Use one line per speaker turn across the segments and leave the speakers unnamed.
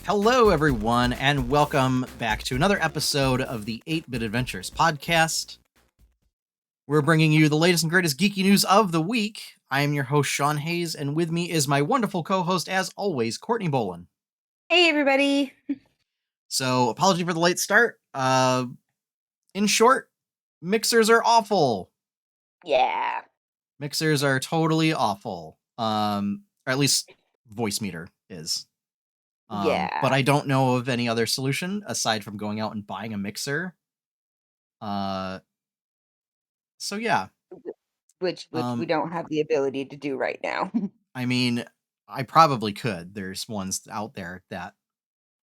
Hello, everyone, and welcome back to another episode of the 8-Bit Adventures podcast. We're bringing you the latest and greatest geeky news of the week. I am your host, Sean Hayes, and with me is my wonderful co-host, as always, Courtney Bolin.
Hey, everybody.
So, apology for the late start. In short, mixers are awful.
Yeah.
Mixers are totally awful. Or at least Voice Meter is.
Yeah.
But I don't know of any other solution aside from going out and buying a mixer. So yeah.
Which we don't have the ability to do right now.
I mean, I probably could. There's ones out there that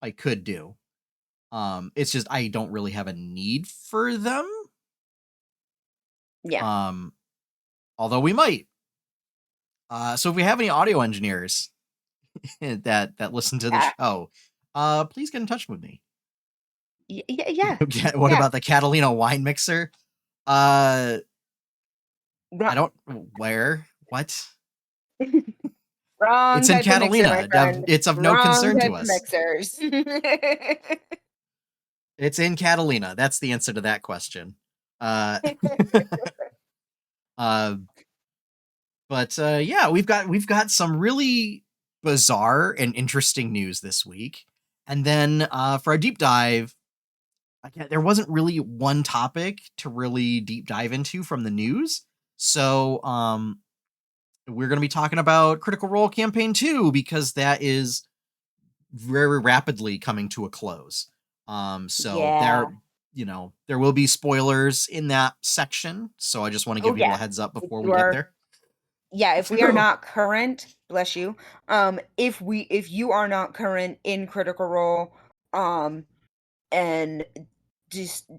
I could do. It's just I don't really have a need for them.
Yeah.
Although we might. So if we have any audio engineers that listen to the show, please get in touch with me.
Yeah.
What about the Catalina wine mixer? I don't. Where? What?
Wrong.
It's in Catalina. It's of no concern to us.
Mixers.
It's in Catalina. That's the answer to that question. But yeah, we've got some really bizarre and interesting news this week. And then for a deep dive, again, there wasn't really one topic to really deep dive into from the news. So we're going to be talking about Critical Role Campaign 2 because that is very rapidly coming to a close. There will be spoilers in that section. So I just want to give people a heads up before we get there.
Yeah, if we are not current, bless you. If you are not current in Critical Role, and just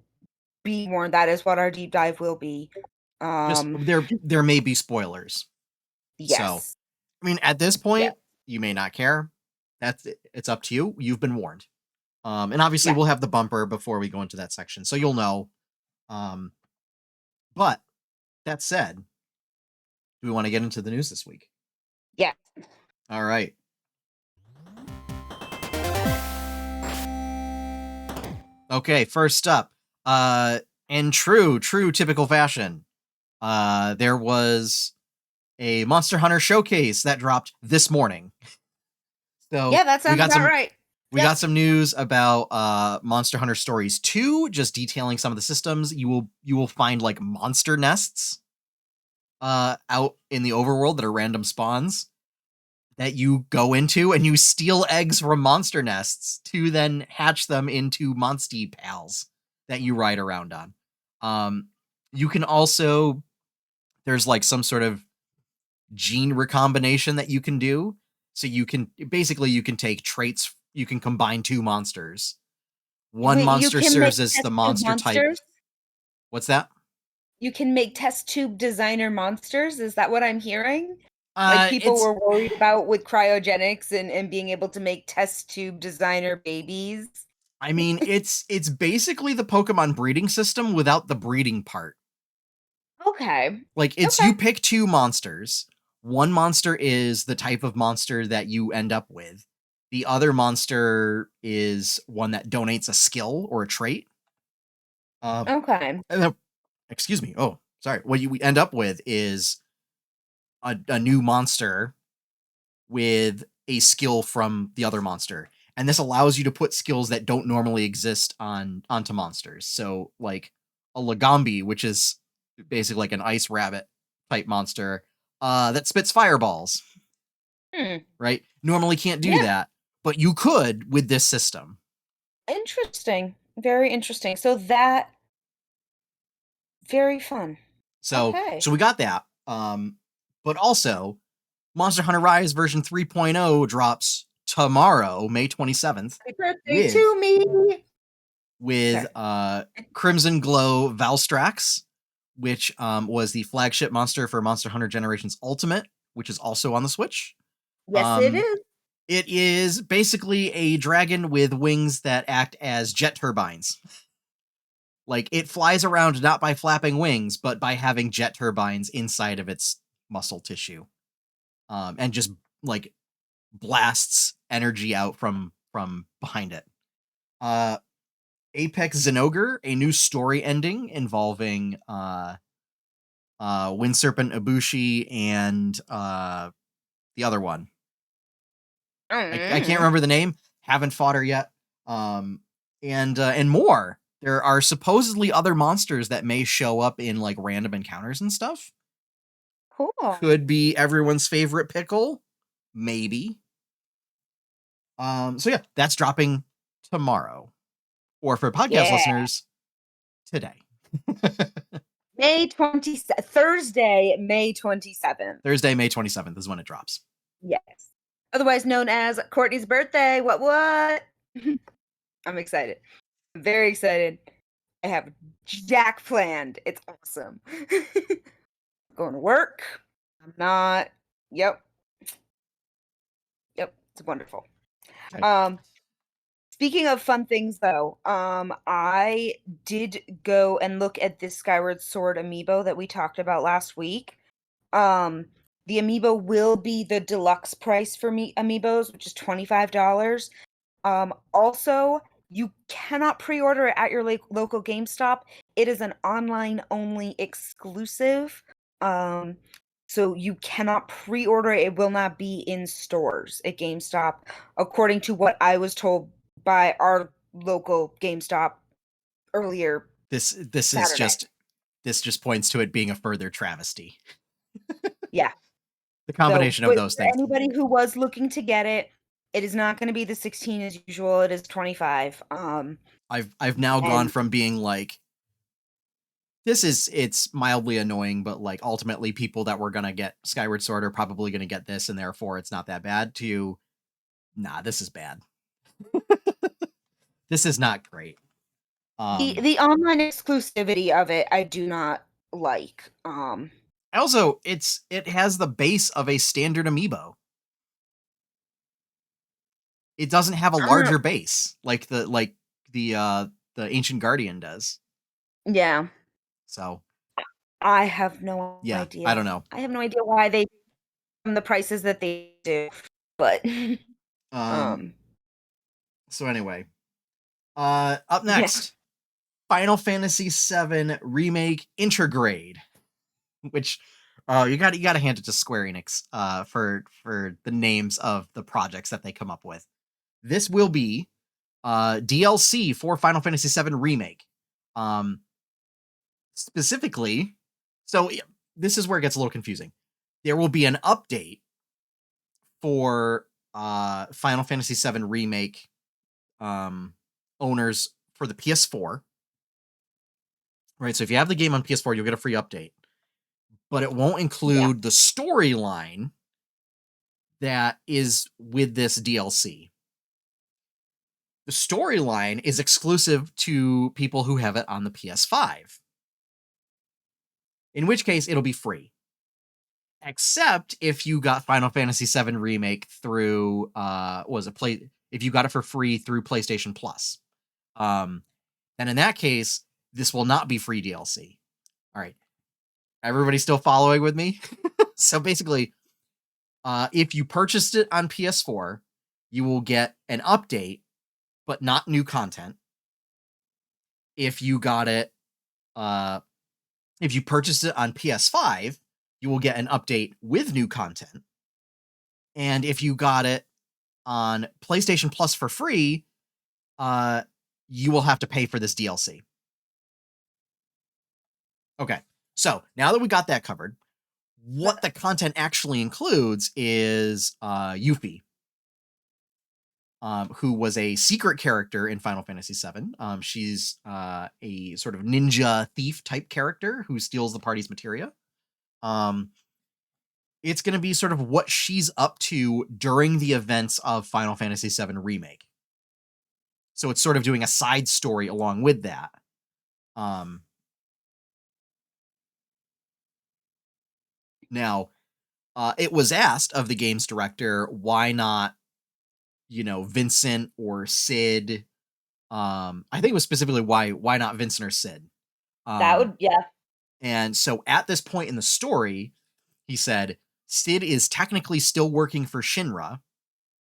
be warned, that is what our deep dive will be.
There may be spoilers.
Yes.
So, I mean, at this point, you may not care. It's up to you. You've been warned. And obviously we'll have the bumper before we go into that section, so you'll know. But that said, do we want to get into the news this week?
Yeah.
All right. Okay, first up, in true typical fashion, there was a Monster Hunter showcase that dropped this morning. So
yeah, that sounds about right.
We got some news about Monster Hunter Stories 2, just detailing some of the systems. You will find like monster nests out in the overworld that are random spawns that you go into, and you steal eggs from monster nests to then hatch them into Monsty pals that you ride around on. You can also, there's like some sort of gene recombination that you can do. So you can take traits, you can combine two monsters. One monster serves as the monster type. What's that?
You can make test tube designer monsters? Is that what I'm hearing? Like people were worried about with cryogenics and being able to make test tube designer babies.
I mean, it's basically the Pokemon breeding system without the breeding part.
Okay.
Like you pick two monsters. One monster is the type of monster that you end up with. The other monster is one that donates a skill or a trait.
Okay.
Excuse me. Oh, sorry. What you end up with is a new monster with a skill from the other monster. And this allows you to put skills that don't normally exist onto monsters. So like a Lagombi, which is basically like an ice rabbit type monster, that spits fireballs. Right? Normally can't do that, but you could with this system.
Interesting. Very interesting. So that very fun.
So we got that. But also Monster Hunter Rise version 3.0 drops tomorrow, May 27th.
Happy birthday to me!
With Crimson Glow Valstrax, which was the flagship monster for Monster Hunter Generations Ultimate, which is also on the Switch.
Yes, it is.
It is basically a dragon with wings that act as jet turbines. Like, it flies around not by flapping wings, but by having jet turbines inside of its muscle tissue. And just, like, blasts energy out from from behind it. Apex Zinogre, a new story ending involving Wind Serpent Ibushi and the other one. I can't remember the name. Haven't fought her yet. And more. There are supposedly other monsters that may show up in like random encounters and stuff.
Cool.
Could be everyone's favorite pickle, maybe. So yeah, that's dropping tomorrow, or for podcast listeners, today.
Thursday, May 27th.
Thursday, May 27th is when it drops.
Yes. Otherwise known as Courtney's birthday. What? I'm excited. I'm very excited. I have Jack planned. It's awesome. Going to work. I'm not. Yep. It's wonderful. Okay. Speaking of fun things, though, I did go and look at this Skyward Sword amiibo that we talked about last week. The amiibo will be the deluxe price for amiibos, which is $25. Also, you cannot pre-order it at your local GameStop. It is an online-only exclusive. So you cannot pre-order it. It will not be in stores at GameStop, according to what I was told by our local GameStop earlier.
This just points to it being a further travesty.
Yeah.
The combination of those things.
Anybody who was looking to get it, it is not going to be the 16 as usual. It is 25.
I've now gone from being like, it's mildly annoying, but like ultimately people that were going to get Skyward Sword are probably going to get this, and therefore it's not that bad, to nah, this is bad. This is not great.
The online exclusivity of it, I do not like.
Also, it has the base of a standard amiibo. It doesn't have a larger base like the Ancient Guardian does.
Yeah.
So
I have no idea.
I don't know.
I have no idea why they the prices that they do, but
so anyway, up next, Final Fantasy VII Remake Intergrade, which you got to hand it to Square Enix for the names of the projects that they come up with. This will be DLC for Final Fantasy VII Remake. Specifically, so this is where it gets a little confusing. There will be an update for Final Fantasy VII Remake owners for the PS4. Right, so if you have the game on PS4, you'll get a free update. But it won't include the storyline that is with this DLC. The storyline is exclusive to people who have it on the PS5. In which case, it'll be free. Except if you got Final Fantasy VII Remake through, if you got it for free through PlayStation Plus. Then in that case, this will not be free DLC. All right. Everybody still following with me? So basically, if you purchased it on PS4, you will get an update, but not new content. If you got it, if you purchased it on PS5, you will get an update with new content. And if you got it on PlayStation Plus for free, you will have to pay for this DLC. Okay, so now that we got that covered, what the content actually includes is Yuffie, who was a secret character in Final Fantasy VII. She's a sort of ninja thief type character who steals the party's materia. It's going to be sort of what she's up to during the events of Final Fantasy VII Remake. So it's sort of doing a side story along with that. Now, it was asked of the game's director, why not, Vincent or Sid? I think it was specifically why not Vincent or Sid?
That would, yeah.
And so at this point in the story, he said, Sid is technically still working for Shinra,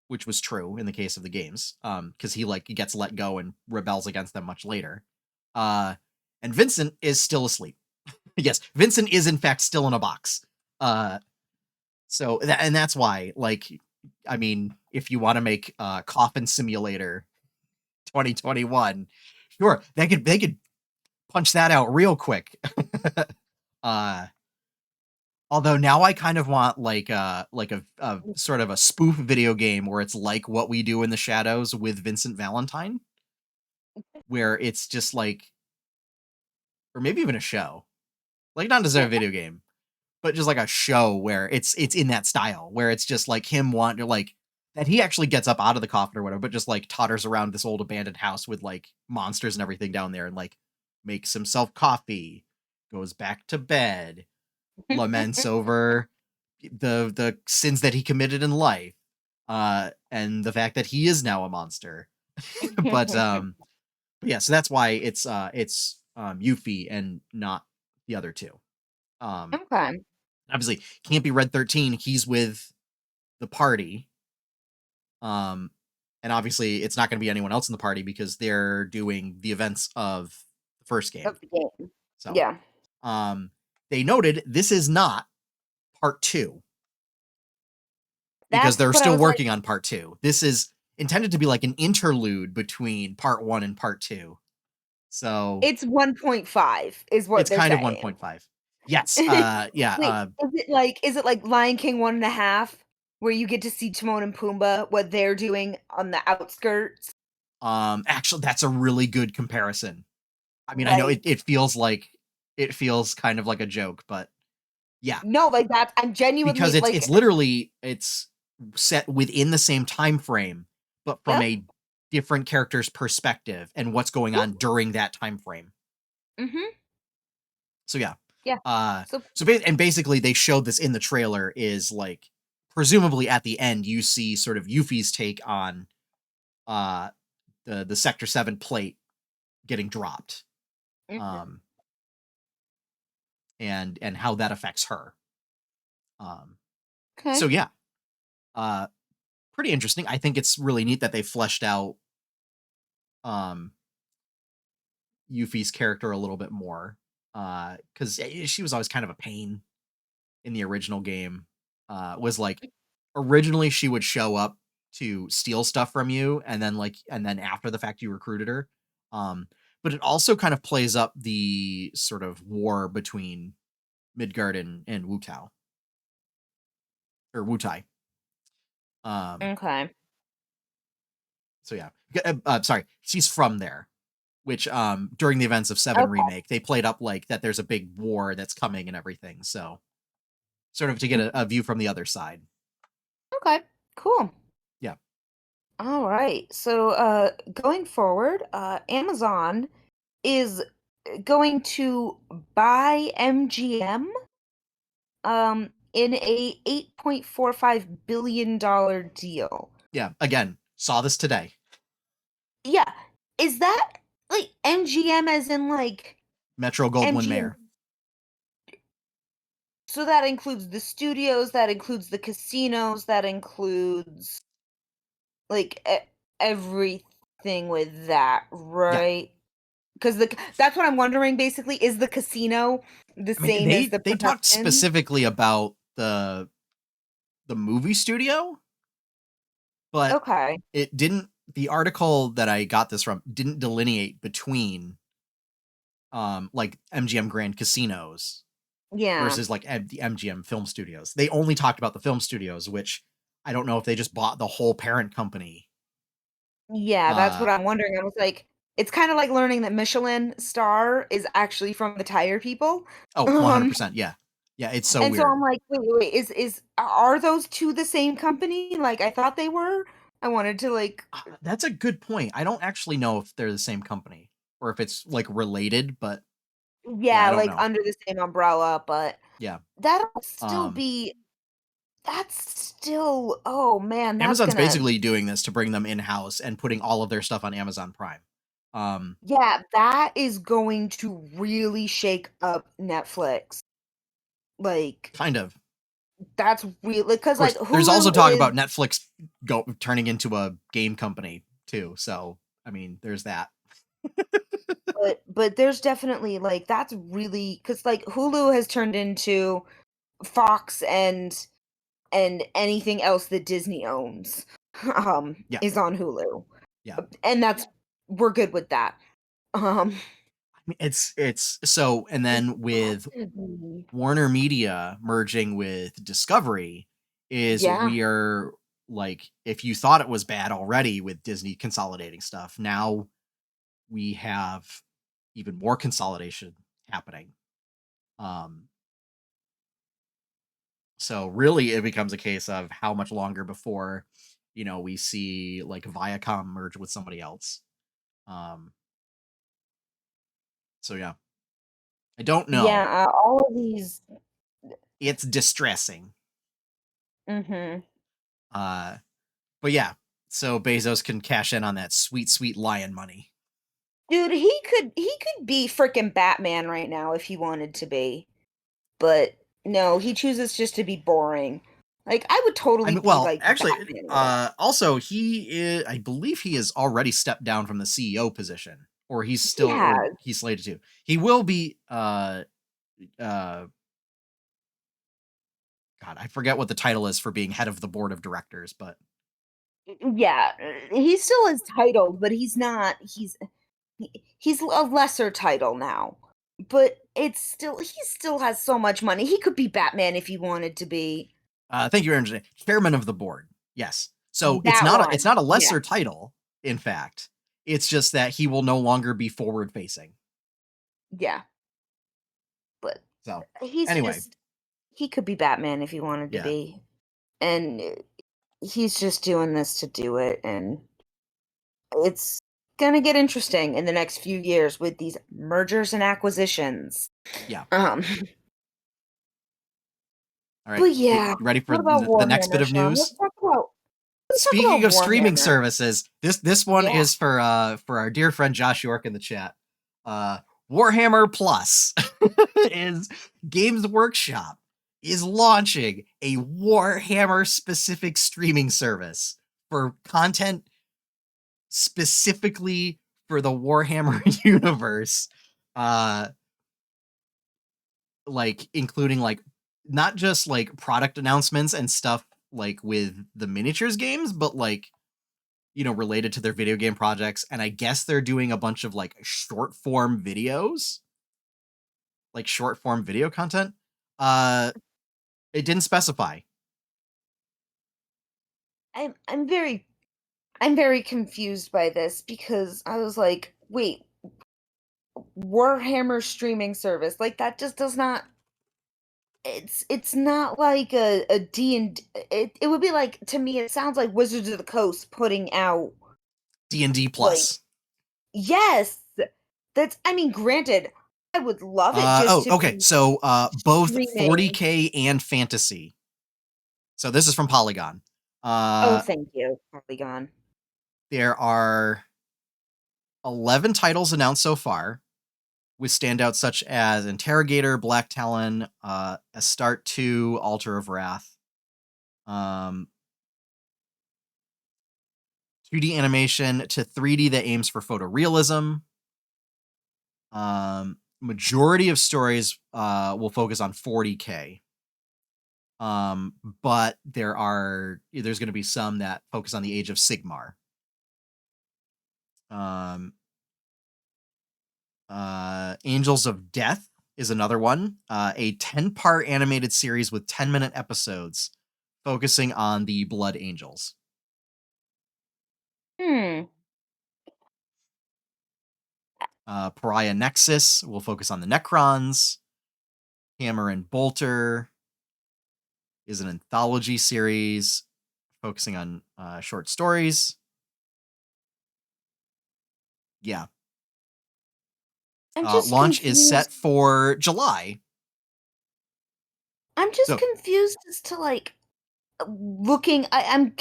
which was true in the case of the games, because he gets let go and rebels against them much later. And Vincent is still asleep. Yes, Vincent is in fact still in a box. And that's why, I mean, if you want to make Coffin Simulator 2021, sure, they could punch that out real quick. Although now I kind of want a sort of a spoof video game where it's like What We Do in the Shadows with Vincent Valentine, where it's just or maybe even a show, not necessarily a video game, but just a show where it's in that style, where it's just him wanting that he actually gets up out of the coffin or whatever, but just totters around this old abandoned house with monsters and everything down there, and makes himself coffee, goes back to bed, laments over the sins that he committed in life, and the fact that he is now a monster. But yeah, so that's why it's Yuffie and not the other two.
Okay.
Obviously can't be Red 13. He's with the party. And obviously it's not going to be anyone else in the party because they're doing the events of the first game.
Of the game.
So
Yeah.
they noted this is not part 2 because
That's
they're
what I
still
was
working on part 2. This is intended to be an interlude between part 1 and part 2. So
it's 1.5 is what
it's
they're
kind
saying.
of 1.5. Yes. Yeah.
Wait, is it like Lion King 1.5, where you get to see Timon and Pumbaa, what they're doing on the outskirts?
Actually, that's a really good comparison. I mean, I know it feels kind of like a joke, but yeah.
No, that I'm genuinely
because it's literally it's set within the same time frame, but from a different character's perspective and what's going on during that time frame.
Mm-hmm.
So yeah.
Yeah.
And basically they showed this in the trailer is presumably at the end you see sort of Yuffie's take on the Sector 7 plate getting dropped.
Mm-hmm.
And how that affects her.
Okay.
So yeah. Pretty interesting. I think it's really neat that they fleshed out Yuffie's character a little bit more. Because she was always kind of a pain in the original game. Was originally she would show up to steal stuff from you, and then after the fact you recruited her. But it also kind of plays up the sort of war between Midgard and Wu Tao. Or Wu Tai.
Okay.
So yeah. Sorry, she's from there. Which during the events of 7 Remake, they played up that there's a big war that's coming and everything. So sort of to get a view from the other side.
Okay. Cool.
Yeah.
All right. So going forward, Amazon is going to buy MGM in a $8.45 billion deal.
Yeah. Again, saw this today.
Yeah. Is that MGM as in
Metro Goldwyn
MGM?
Mayer?
So that includes the studios, that includes the casinos, that includes everything with that, right? Because that's what I'm wondering. Basically, is the casino the same as the
they talked
production?
specifically about the movie studio, but
Okay.
it didn't. The article that I got this from didn't delineate between MGM Grand Casinos versus the MGM Film Studios. They only talked about the film studios, which I don't know if they just bought the whole parent company.
Yeah, that's what I'm wondering. I was like, it's kind of like learning that Michelin star is actually from the tire people.
Oh, 100%. Yeah. Yeah, it's so
And
weird.
so I'm like, wait, are those two the same company? I thought they were. I wanted to
That's a good point. I don't actually know if they're the same company or if it's related, but
yeah,
I don't know.
under the same umbrella, but
Yeah.
that'll still be that's still oh man, that's
Amazon's
gonna
basically doing this to bring them in-house and putting all of their stuff on Amazon Prime.
yeah, that is going to really shake up Netflix.
Kind of.
That's really because like
there's also talk
Hulu
about
is,
Netflix turning into a game company too. So I mean, there's that.
but there's definitely like that's really because like Hulu has turned into Fox and anything else that Disney owns
Yeah,
is on Hulu.
yeah.
And that's we're good with that. Um
I mean, it's so, and then with Warner Media merging with Discovery, is
yeah.
we are like, if you thought it was bad already with Disney consolidating stuff, now we have even more consolidation happening. Um, so really it becomes a case of how much longer before, we see like Viacom merge with somebody else. Um, so yeah, I don't know.
Yeah, all of these
It's distressing.
mhm.
Uh, but yeah, so Bezos can cash in on that sweet, sweet lion money.
Dude, he could be freaking Batman right now if he wanted to be. But no, he chooses just to be boring. Like I would
I
totally
mean,
be
well,
like
actually,
Batman right now.
also he is, I believe he has already stepped down from the CEO position, or
He has.
he's slated to. He will be, uh, God, I forget what the title is for being head of the board of directors, but
Yeah, he still is titled, but he's not. He's a lesser title now. But it's still he still has so much money. He could be Batman if he wanted to be.
thank you, Aaron. Chairman of the board. Yes. So
That
it's
one.
not a
Yeah.
lesser title. In fact, it's just that he will no longer be forward facing.
Yeah. But
So
he's
anyway,
just he could be Batman if he wanted to
yeah,
be. And he's just doing this to do it and it's gonna get interesting in the next few years with these mergers and acquisitions.
yeah.
Um,
All right,
but yeah,
you ready for
what about
the next bit
Warhammer,
of
Sean?
news?
Let's talk
Speaking
about
of streaming
Warhammer.
services, this one
Yeah.
is for our dear friend Josh York in the chat. Uh Warhammer Plus is Games Workshop is launching a Warhammer specific streaming service for content specifically for the Warhammer universe. Uh like including like not just like product announcements and stuff like with the miniatures games, but like related to their video game projects. And I guess they're doing a bunch of like short form videos, like short form video content. Uh, it didn't specify.
I'm very confused by this because I was like, wait, Warhammer streaming service. Like that just does not it's not like a D&D. It would be like to me it sounds like Wizards of the Coast putting out
D&D
like
Plus.
yes. That's I mean granted I would love it just
Oh,
to
okay.
be
So both
streaming.
40K and fantasy. So this is from Polygon.
Oh,
Uh,
thank you, Polygon.
there are 11 titles announced so far, with standouts such as Interrogator, Black Talon, Astarte 2, Altar of Wrath. 2D animation to 3D that aims for photorealism. Majority of stories will focus on 40K. But there's going to be some that focus on the Age of Sigmar. Angels of Death is another one. A 10-part animated series with 10-minute episodes focusing on the Blood Angels.
Hmm.
Pariah Nexus will focus on the Necrons. Hammer and Bolter is an anthology series focusing on short stories. Yeah.
I'm just
Launch is
confused.
set for July.
I'm just
So,
confused as to like looking I'm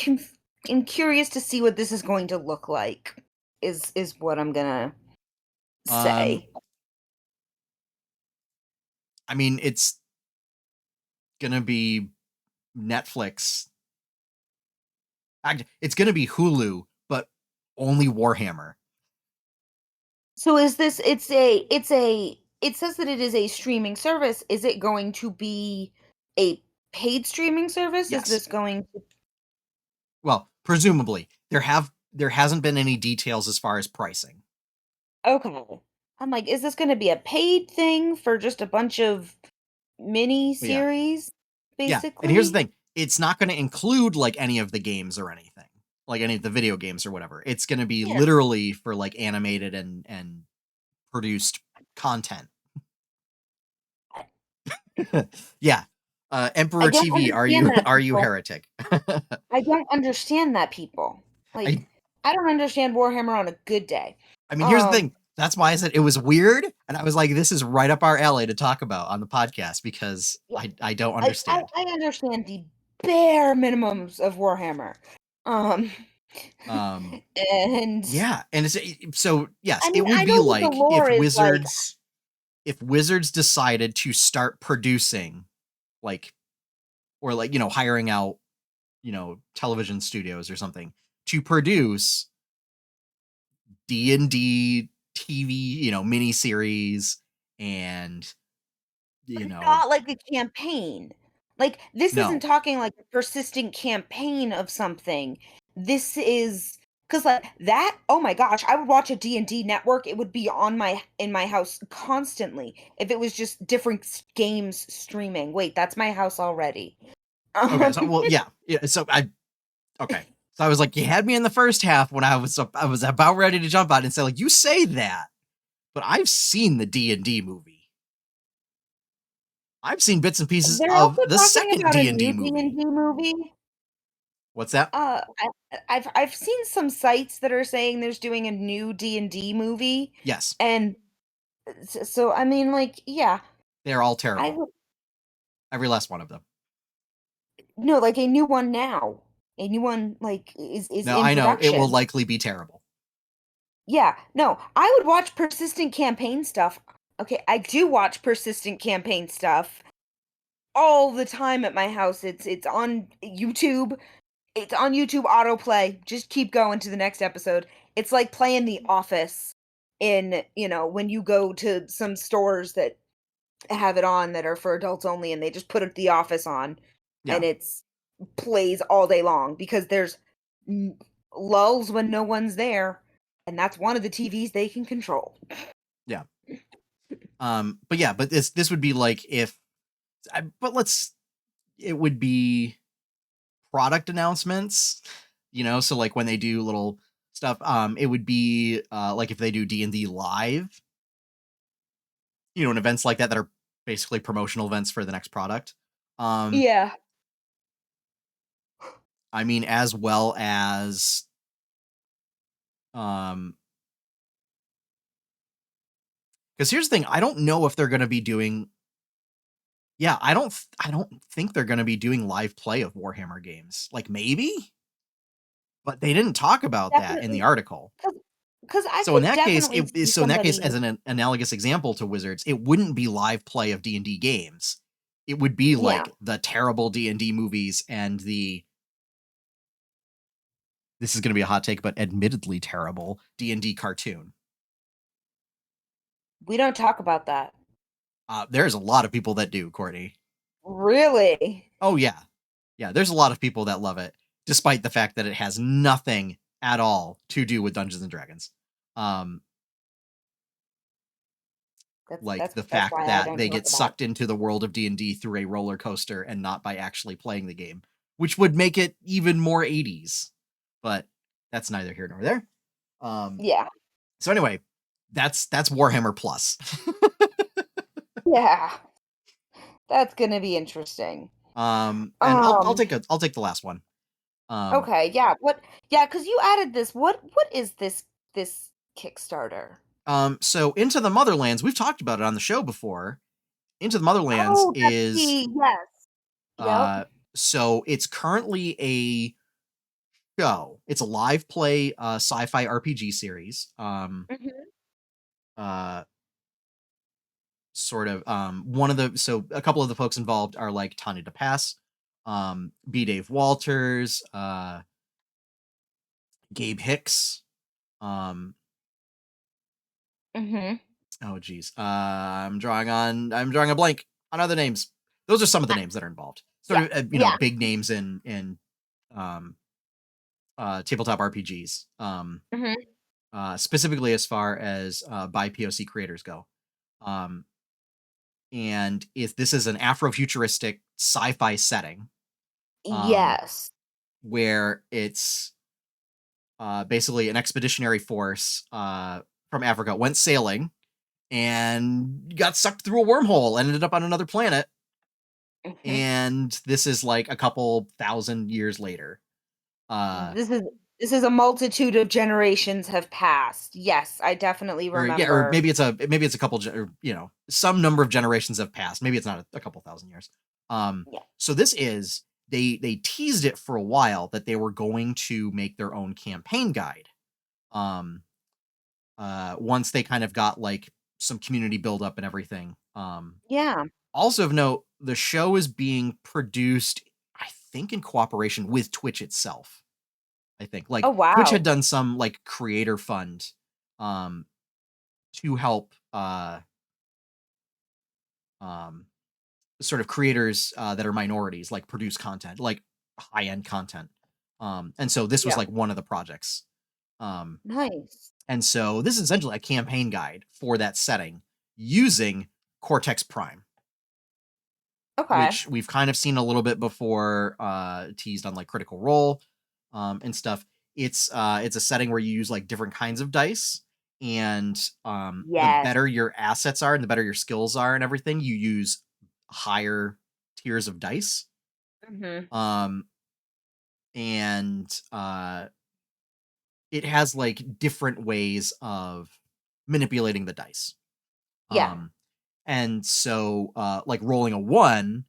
curious to see what this is going to look like is what I'm gonna
um,
say.
I mean, it's gonna be Netflix. It's going to be Hulu, but only Warhammer.
So is this? It says that it is a streaming service. Is it going to be a paid streaming service? Is
Yes.
this going to?
Well, presumably there hasn't been any details as far as pricing.
Okay. I'm like, is this going to be a paid thing for just a bunch of mini
Yeah.
series,
Yeah. And here's the
basically?
thing. It's not going to include like any of the games or anything, like any of the video games or whatever. It's going to be
Yeah.
literally for like animated and produced content. Yeah. Emperor
don't
TV,
understand that,
are you
people.
heretic?
I don't understand that, people.
I
Like, I don't understand Warhammer on a good day.
mean, here's the thing. That's why I said it was weird, and I was like, this is right up our alley to talk about on the podcast because
Yeah,
I don't
I
understand.
understand the bare minimums of Warhammer. Um,
Um
and
yeah, and it's so yes,
I
it
mean,
would
I
be
know that the
like
lore is like,
if Wizards decided to start producing like or like, hiring out, television studios or something to produce D&D TV, miniseries and,
but
you
it's
know,
not like a campaign. Like, this isn't
no.
talking like a persistent campaign of something. This is because like that. Oh my gosh, I would watch a D&D network. It would be on my in my house constantly if it was just different games streaming. Wait, that's my house already.
Okay, so
Um,
well, yeah. Yeah, so okay. So I was like, you had me in the first half when I was about ready to jump out and say like, you say that, but I've seen the D&D movie. I've seen bits and pieces
they're
of
also
the
talking
second
about a
D&D
new
movie.
D&D movie.
What's that?
I've seen some sites that are saying there's doing a new D&D movie,
Yes.
and so I mean, like, yeah,
They're all
I
terrible.
would
Every last one of them.
no, like a new one now. A new one like is
No,
in
I know. It will
production.
likely be terrible.
Yeah, no, I would watch persistent campaign stuff. Okay, I do watch persistent campaign stuff all the time at my house. It's on YouTube. It's on YouTube autoplay. Just keep going to the next episode. It's like playing The Office in, when you go to some stores that have it on that are for adults only and they just put The Office on
Yeah.
and it's plays all day long because there's lulls when no one's there and that's one of the TVs they can control.
Yeah. But yeah, but this would be like but it would be product announcements, so like when they do little stuff, it would be like if they do D&D live, and events like that are basically promotional events for the next product.
Yeah.
I mean, as well as um because here's the thing, I don't know if they're going to be doing. Yeah, I don't think they're going to be doing live play of Warhammer games. Like maybe, but they didn't talk about that in the
Definitely.
article.
Because I
So in
could
that case,
definitely see
as
somebody.
an analogous example to Wizards, it wouldn't be live play of D&D games. It would be
Yeah.
like the terrible D&D movies and this is going to be a hot take, but admittedly terrible D&D cartoon.
We don't talk about that.
There's a lot of people that do, Courtney.
Really?
Oh yeah. Yeah, there's a lot of people that love it, despite the fact that it has nothing at all to do with Dungeons and Dragons. Um,
That's
like
that's
the
that's
fact
why I
that
don't
they
talk
get
about
sucked into the world of D&D through a roller coaster and not by actually playing the game, which would make it even more 80s. But that's neither here nor there.
it. Yeah.
So anyway, that's Warhammer Plus.
Yeah. That's gonna be interesting.
And I'll
Um,
take the last one. Um,
okay, yeah. Because you added this. What is this Kickstarter?
so Into the Motherlands, we've talked about it on the show before. Into the Motherlands
Oh, that's
is
the yes. Yep.
so it's currently a show. It's a live play sci-fi RPG series.
Mhm.
Uh Sort of one of the so a couple of the folks involved are like Tanya DePass, B. Dave Walters, Gabe Hicks.
Mm-hmm.
Oh geez. I'm drawing a blank on other names. Those are some of the names that are involved. Sort
Yeah.
of
Yeah.
big names in um tabletop RPGs.
Mm-hmm.
Specifically as far as by POC creators go. And if this is an afrofuturistic sci-fi setting, um,
Yes.
where it's basically an expeditionary force from Africa went sailing and got sucked through a wormhole and ended up on another planet.
Mm-hmm.
And this is like a couple thousand years later. Uh,
This is a multitude of generations have passed. Yes, I definitely
or
remember.
maybe it's a couple, or, some number of generations have passed. Maybe it's not a couple thousand years.
Yeah.
So this is they teased it for a while that they were going to make their own campaign guide. Um, once they kind of got like some community build up and everything.
Yeah.
Also of note, the show is being produced, I think, in cooperation with Twitch itself. I think
Oh
like Twitch had
wow.
done some like creator fund to help um sort of creators that are minorities like produce content, like high end content. And so this was
Yeah.
like one of the projects. Um,
Nice.
and so this is essentially a campaign guide for that setting using Cortex Prime,
Okay.
which we've kind of seen a little bit before, teased on like Critical Role and stuff. It's a setting where you use like different kinds of dice, and the
Yes.
better your assets are and the better your skills are and everything, you use higher tiers of dice.
Mm-hmm.
Um, and it has like different ways of manipulating the dice.
Yeah.
Um, and so like rolling a 1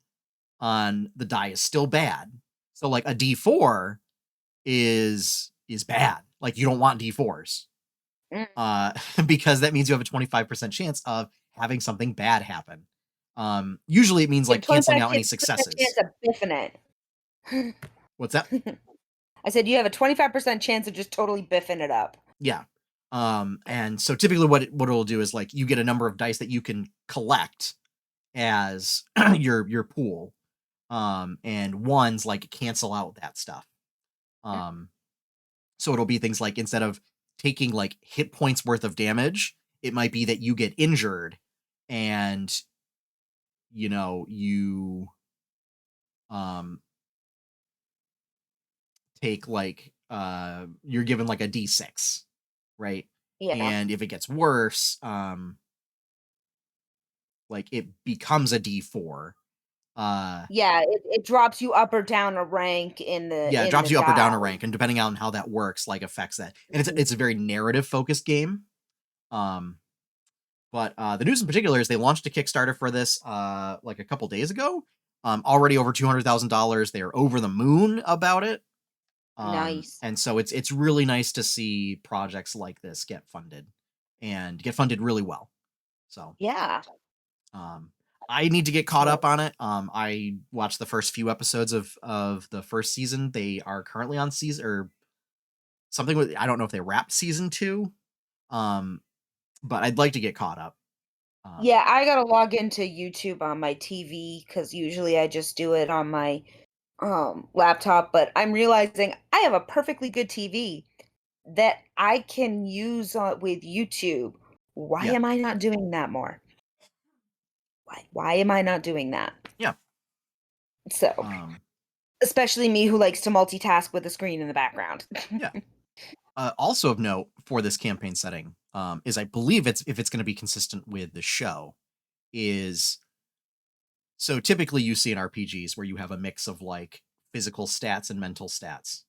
on the die is still bad. So like a D4 is bad. Like you don't want D4s.
Mm.
Because that means you have a 25% chance of having something bad happen. Usually it means
You have
like
twenty
canceling
five
out any
percent chance
successes.
of biffing it.
What's that?
I said you have a 25% chance of just totally biffing it up.
Yeah. And so typically what it'll do is like you get a number of dice that you can collect as your pool. And ones like cancel out that stuff. Um, so it'll be things like instead of taking like hit points worth of damage, it might be that you get injured and you um take like you're given like a D6, right?
Yeah.
And if it gets worse, like it becomes a D4.
Yeah, it drops you up or down a rank in
Yeah, it
the
drops you up or down
die.
a rank, and depending on how that works, like affects that. And
Mhm.
it's a very narrative focused game. Um, but the news in particular is they launched a Kickstarter for this like a couple days ago. Already over $200,000. They're over the moon about it.
Nice.
And so it's really nice to see projects like this get funded and get funded really well. So
Yeah.
um, I need to get caught up on it. I watched the first few episodes of the first season. They are currently on season or something with, I don't know if they wrapped season 2. But I'd like to get caught up.
Yeah, I gotta log into YouTube on my TV because usually I just do it on my laptop, but I'm realizing I have a perfectly good TV that I can use with YouTube. Why
Yeah.
am I not doing that more? Why am I not doing that?
Yeah.
So,
Um,
especially me who likes to multitask with a screen in the background.
yeah. Also of note for this campaign setting, is I believe if it's going to be consistent with the show, is so typically you see in RPGs where you have a mix of like physical stats and mental stats.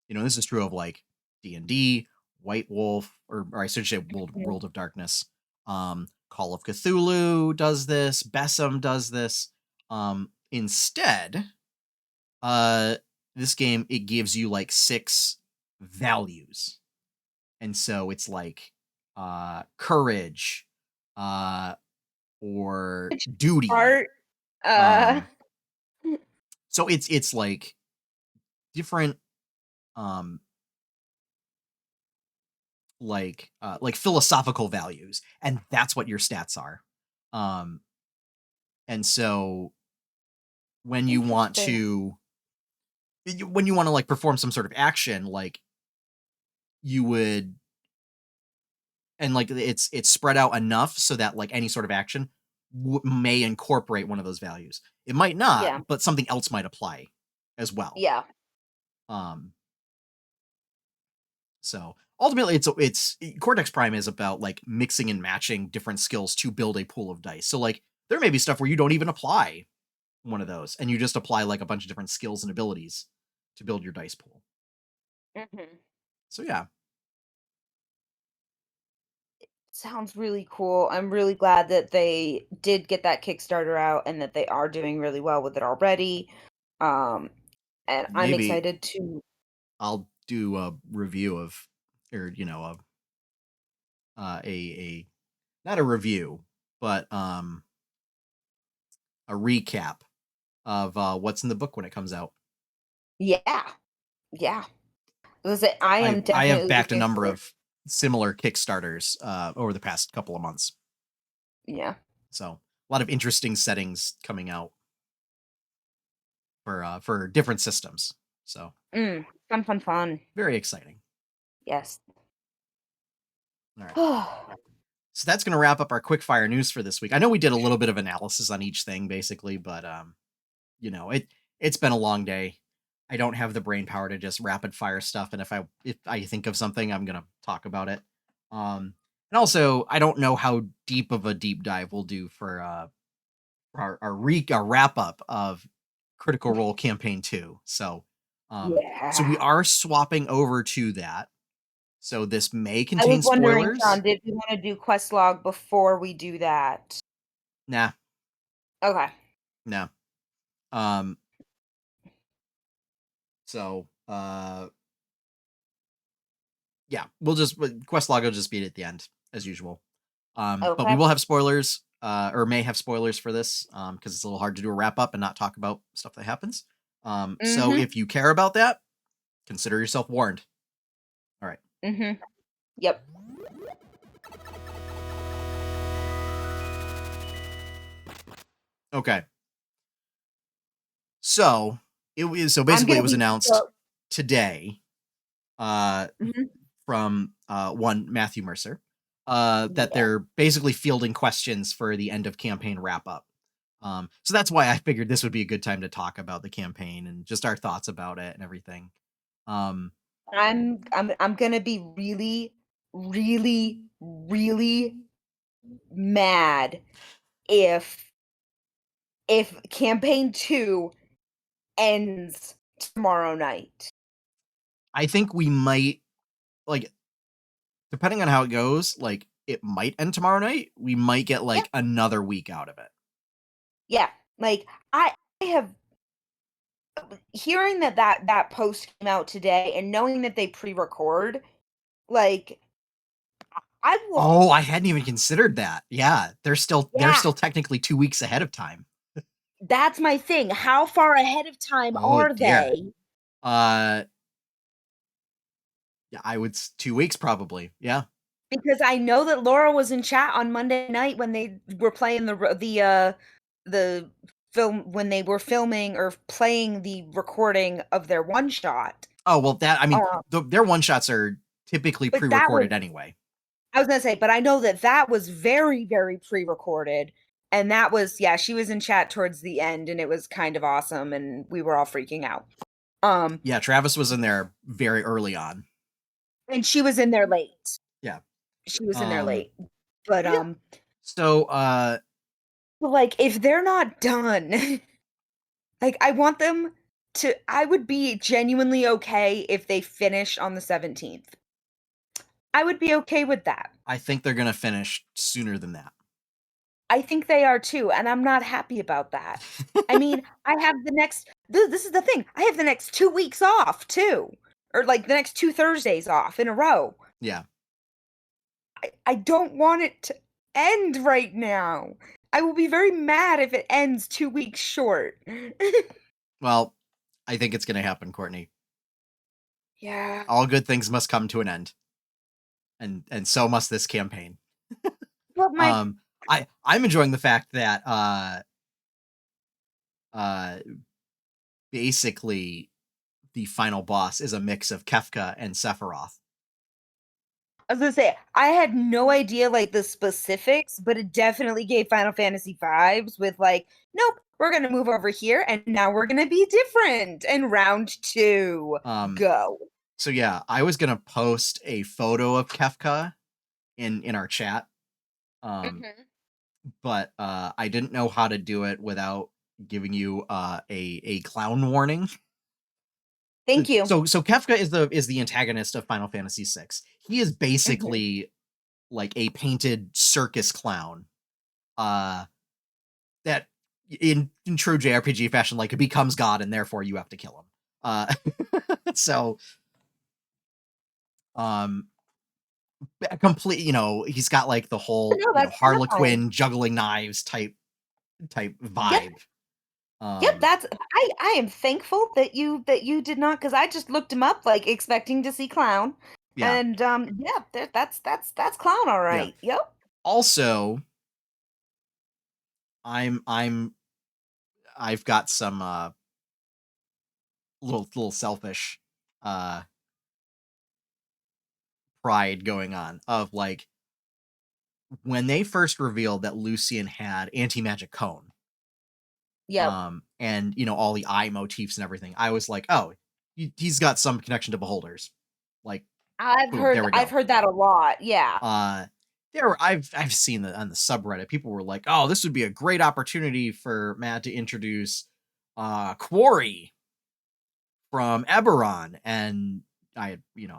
This is true of like D&D, White Wolf, or I should say World of Darkness. Call of Cthulhu does this. Bessem does this. Instead, uh, this game it gives you like 6 values, and so it's like courage, or
Which
duty.
part? Uh,
Um, So it's like different like philosophical values, and that's what your stats are. Um and so when you want
Interesting.
to when you want to like perform some sort of action, like you would, and like it's spread out enough so that like any sort of action may incorporate one of those values. It might not,
Yeah.
but something else might apply as well.
Yeah.
Um so ultimately it's Cortex Prime is about like mixing and matching different skills to build a pool of dice. So like there may be stuff where you don't even apply one of those and you just apply like a bunch of different skills and abilities to build your dice pool.
Hmm.
So yeah,
Sounds really cool. I'm really glad that they did get that Kickstarter out and that they are doing really well with it already. Um, and I'm
maybe
excited to.
I'll do a review of, or a not a review, but a recap of what's in the book when it comes out.
Yeah, yeah. I am
I have
definitely
backed a
looking
number
forward.
of similar Kickstarters over the past couple of months.
Yeah.
So a lot of interesting settings coming out for different systems. So
Fun, fun, fun.
very exciting.
Yes.
All right. So that's going to wrap up our quickfire news for this week. I know we did a little bit of analysis on each thing basically, but it's been a long day. I don't have the brain power to just rapid fire stuff, and if I think of something, I'm going to talk about it. And also, I don't know how deep of a deep dive we'll do for our wrap up of Critical Role Campaign 2. So we
Yeah.
are swapping over to that. So this may
I was
contain
wondering,
spoilers.
John, did we want to do quest log before we do that?
Nah,
Okay.
no. Um, so yeah, quest log will just be at the end as usual. But we
Okay.
will have spoilers, or may have spoilers for this, because it's a little hard to do a wrap up and not talk about stuff that happens. So
Mm-hmm.
if you care about that, consider yourself warned. All right.
Mm-hmm. Yep.
Okay. So
I'm
basically it
gonna
was
be
announced
so.
today, uh,
Mhm.
from one Matthew Mercer, that
Yeah.
they're basically fielding questions for the end of campaign wrap up. So that's why I figured this would be a good time to talk about the campaign and just our thoughts about it and everything. Um,
I'm gonna be really, really, really mad if campaign 2 ends tomorrow night.
I think we might, like, depending on how it goes, like it might end tomorrow night. We might get
Yeah.
like another week out of it.
Yeah. Like I have hearing that post came out today and knowing that they pre-record, like I will.
Oh, I hadn't even considered that. Yeah, they're
Yeah,
still technically 2 weeks ahead of time.
that's my thing. How far ahead of time
Oh
are
dear.
they?
Uh, yeah, 2 weeks probably. Yeah.
Because I know that Laura was in chat on Monday night when they were playing the film when they were filming or playing the recording of their one shot.
Oh well, that I mean,
Um,
their one shots are typically
but that was
pre-recorded anyway.
I was gonna say, but I know that that was very, very pre-recorded, and that was yeah. She was in chat towards the end, and it was kind of awesome, and we were all freaking out. Um,
Yeah, Travis was in there very early on.
and she was in there late.
Yeah.
She was in there
Um.
late, but
But yeah. So
like if they're not done, like I want them to. I would be genuinely okay if they finish on the 17th. I would be okay with that.
I think they're gonna finish sooner than that.
I think they are too, and I'm not happy about that. I mean, I have the next this is the thing. I have the next 2 weeks off too, or like the next 2 Thursdays off in a row.
Yeah.
I don't want it to end right now. I will be very mad if it ends 2 weeks short.
Well, I think it's going to happen, Courtney.
Yeah.
All good things must come to an end, and so must this campaign.
But my
I'm enjoying the fact that uh basically the final boss is a mix of Kefka and Sephiroth.
I was gonna say I had no idea like the specifics, but it definitely gave Final Fantasy vibes with like, nope, we're gonna move over here and now we're gonna be different. And round two, go.
So yeah, I was gonna post a photo of Kefka in our chat. But I didn't know how to do it without giving you a clown warning.
Thank you.
So Kefka is the antagonist of Final Fantasy VI. He is basically like a painted circus clown. That in true JRPG fashion, like, becomes God, and therefore you have to kill him. So complete, he's got like the whole,
No, that's fine.
Harlequin juggling knives type
Yep.
vibe.
Yep, that's I am thankful that you did not, because I just looked him up like expecting to see clown.
Yeah,
And yeah, that's clown all
yeah.
right. Yep.
Also, I've got some little selfish uh pride going on of like when they first revealed that Lucian had anti-magic cone,
Yep.
and all the eye motifs and everything, I was like, oh, he's got some connection to beholders. Like, boom, there we
I've
go.
heard that a lot. Yeah.
I've seen that on the subreddit, people were like, oh, this would be a great opportunity for Matt to introduce Quarry from Eberron, and I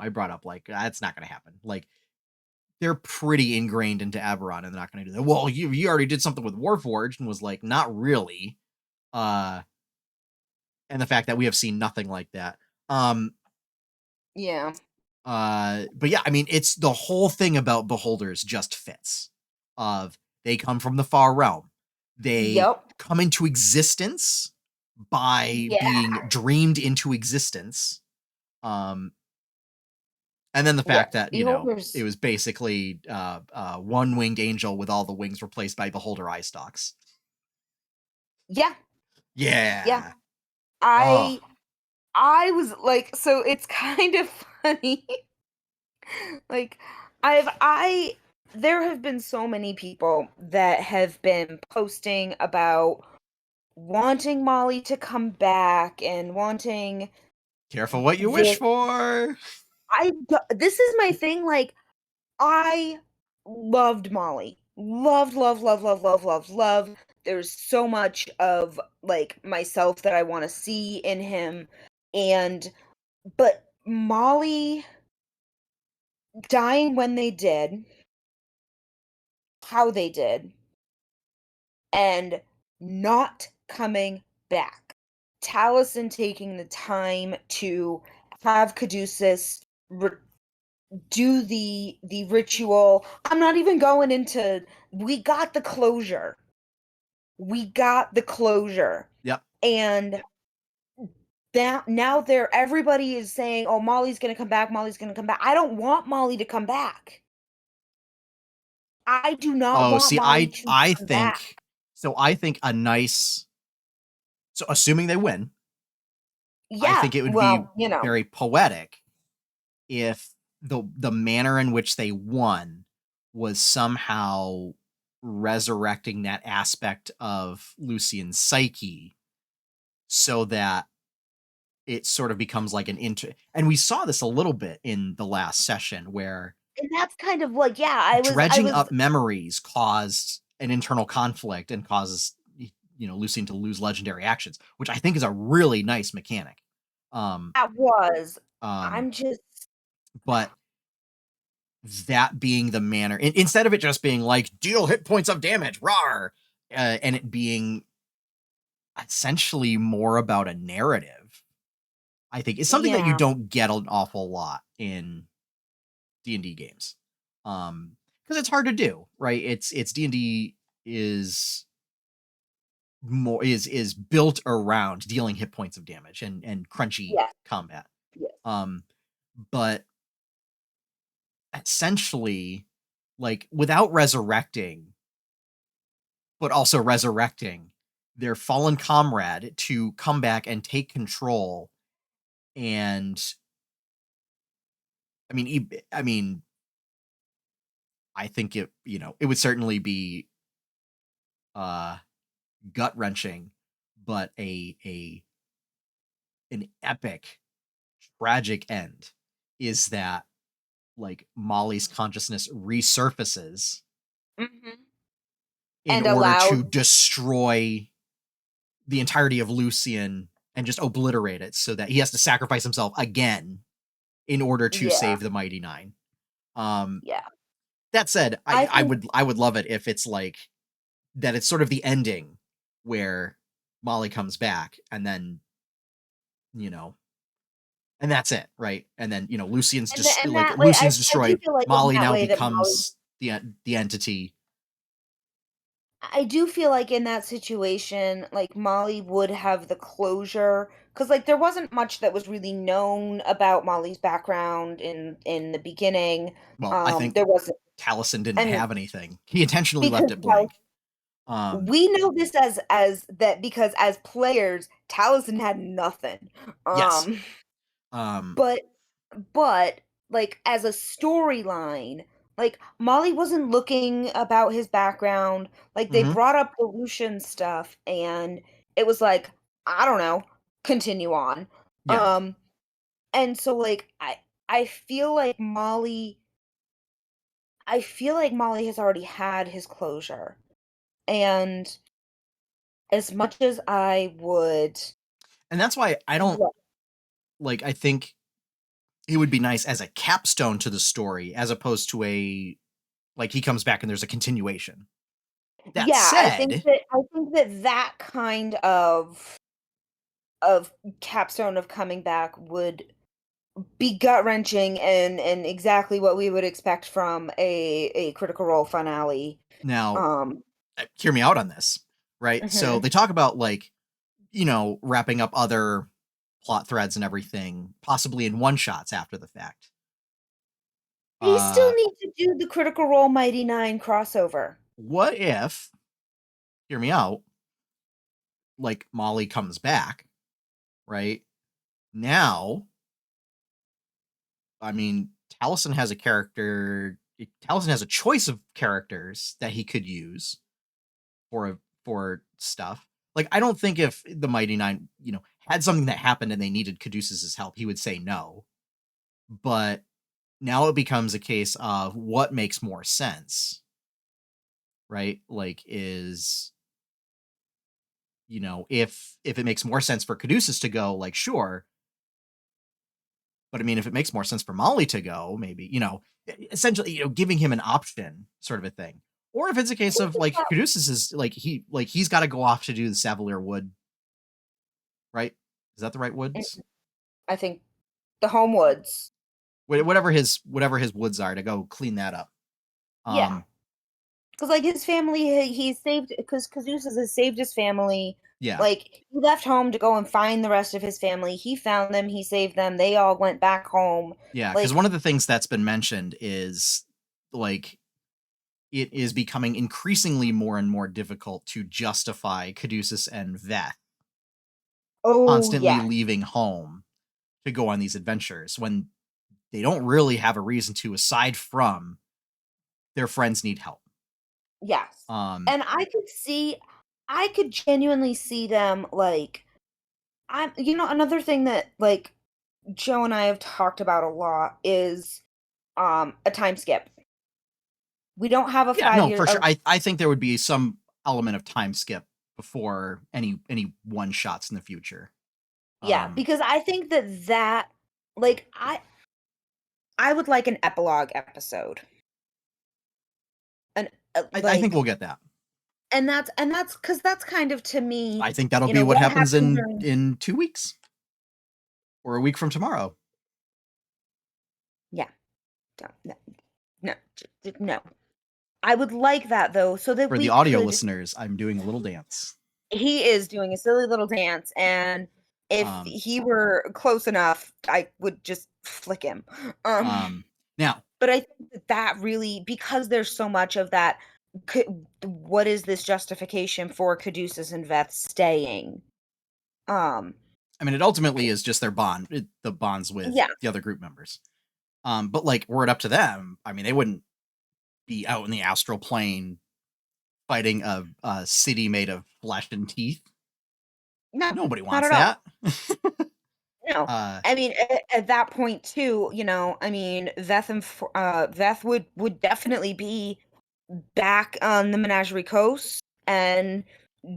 brought up like, that's not going to happen. Like, they're pretty ingrained into Eberron, and they're not going to do that. Well, you already did something with Warforged, and was like, not really. Uh, and the fact that we have seen nothing like that.
Yeah.
But yeah, I mean, it's the whole thing about beholders just fits. Of They come from the far realm, they
Yep.
come into existence by
Yeah.
being dreamed into existence. Um, and then the
Yeah.
fact that it
Beholders.
was basically one winged angel with all the wings replaced by beholder eye stalks.
Yeah. Yeah.
Yeah. Oh,
I was like, so it's kind of funny. Like, I there have been so many people that have been posting about wanting Molly to come back and wanting
careful what you wish
this.
for.
This is my thing. Like, I loved Molly. Loved, love, love, love, love, love, love. There's so much of like myself that I want to see in him. And but Molly dying when they did, how they did, and not coming back. Taliesin taking the time to have Caduceus do the ritual. I'm not even going into, we got the closure. We got the closure.
Yep.
And that now everybody is saying, "Oh, Molly's going to come back. Molly's going to come back." I don't want Molly to come back. I do not
Oh,
want
see,
Molly to
I
come back.
think so. I think a nice. So, assuming they win, I
Yeah,
think it would be
well, you know.
very poetic if the manner in which they won was somehow resurrecting that aspect of Lucian's psyche, so that it sort of becomes like an and we saw this a little bit in the last session where
And that's kind of like, yeah, I
dredging
was
up memories caused an internal conflict and causes Lucian to lose legendary actions, which I think is a really nice mechanic. Um,
that was
um,
I'm just
but that being the manner, instead of it just being like deal hit points of damage, rar, and it being essentially more about a narrative, I think is something that you
yeah.
don't get an awful lot in D&D games. Because it's hard to do, right? It's D&D is more is built around dealing hit points of damage and crunchy
Yes.
combat.
Yes.
But essentially, like, without resurrecting, but also resurrecting their fallen comrade to come back and take control. And I mean, I think it would certainly be uh gut wrenching, but an epic, tragic end is that, like, Molly's consciousness resurfaces
Mhm.
in
And
order to
allowed
destroy the entirety of Lucian and just obliterate it, so that he has to sacrifice himself again in order to
Yeah,
save the Mighty Nine. Um,
yeah.
that said,
I
I
think
would I would love it if it's like that. It's sort of the ending where Molly comes back, and then you know, and that's it, right? And then Lucian's just
and
like
that way,
Lucian's
I do
destroyed.
feel like in
Molly
that
now
way that Molly
becomes the entity.
I do feel like in that situation, like, Molly would have the closure, because like, there wasn't much that was really known about Molly's background in the beginning.
Well, I think
There wasn't
Taliesin didn't
any
have anything. He intentionally left
because
it blank.
we know this as that because as players, Taliesin had nothing.
Yes.
Um,
Um,
but but like as a storyline, like Molly wasn't looking about his background. Like they
mhm,
brought up the Lucian stuff, and it was like, I don't know, continue on.
yeah.
Um, and so like I feel like Molly has already had his closure, and as much as I would
And that's why I don't
lo-
like. I think it would be nice as a capstone to the story, as opposed to a like he comes back and there's a continuation. That
yeah,
said,
I think that that kind of capstone of coming back would be gut-wrenching and exactly what we would expect from a Critical Role finale.
now
Um,
hear me out on this, right? So
mhm.
they talk about, like, wrapping up other plot threads and everything, possibly in one shots after the fact.
They still
Uh,
need to do the Critical Role Mighty Nine crossover.
what if, hear me out, like Molly comes back, right? Now, I mean, Taliesin has a character. Taliesin has a choice of characters that he could use for stuff. Like, I don't think if the Mighty Nine, had something that happened and they needed Caduceus's help, he would say no. But now it becomes a case of what makes more sense, right? Like, if it makes more sense for Caduceus to go, like, sure. But I mean, if it makes more sense for Molly to go, maybe, essentially, giving him an option, sort of a thing. Or if it's a case of like Caduceus is like he's got to go off to do the Savalier Wood, right? Is that the right woods?
I think the Homewoods.
Whatever his woods are, to go clean that up.
Yeah.
Um,
'Cause, like, his family, he saved, because Caduceus has saved his family.
yeah,
Like, he left home to go and find the rest of his family. He found them, he saved them, they all went back home.
yeah. Because
Like,
one of the things that's been mentioned is, like, it is becoming increasingly more and more difficult to justify Caduceus and Veth
oh,
constantly
yeah,
leaving home to go on these adventures when they don't really have a reason to, aside from their friends need help.
yes.
Um,
And I could genuinely see them, like, another thing that, like, Joe and I have talked about a lot is, a time skip. We don't have a
yeah,
5
no,
year
for sure. I think there would be some element of time skip before any one shots in the future.
Yeah,
Um,
because I think that, like, I would like an epilogue episode. An
I think we'll
like,
get that.
and that's because that's kind of, to me,
I think that'll be what
what
happens
happened
in
during.
2 weeks or a week from tomorrow.
Yeah, don't no, no, no. I would like that though, so that
For the
we
audio
could.
listeners, I'm doing a little dance.
He is doing a silly little dance, and if
Um,
he were close enough, I would just flick him.
Now,
But I think that really, because there's so much of that, what is this justification for Caduceus and Veth staying?
I mean, it ultimately is just their bond, the bonds with
Yeah,
the other group members. But like, were it up to them, I mean, they wouldn't be out in the astral plane fighting a city made of flesh and teeth.
no,
Nobody
not
wants
at all.
that.
No,
uh,
I mean, at that point too, I mean, Veth would definitely be back on the Menagerie Coast, and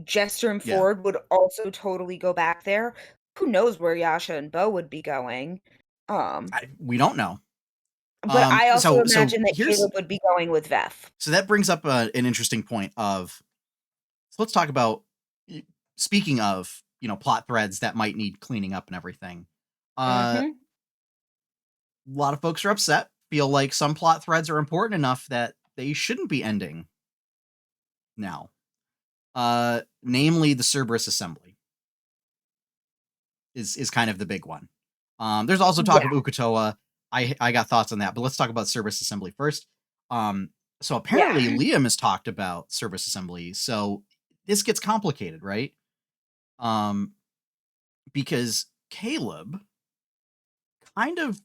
Jester and
yeah,
Ford would also totally go back there. Who knows where Yasha and Bo would be going? Um,
we don't know.
but I also
So
imagine that Caleb would be going with Veth.
so that brings up an interesting point of, so let's talk about, speaking of, plot threads that might need cleaning up and everything. A
Mm-hmm.
lot of folks are upset, feel like some plot threads are important enough that they shouldn't be ending now. Namely the Cerberus Assembly is kind of the big one. There's also talk
Yeah,
of Uk'otoa. I got thoughts on that, but let's talk about Cerberus Assembly first. So apparently
yeah,
Liam has talked about Cerberus Assembly, so this gets complicated, right? Because Caleb kind of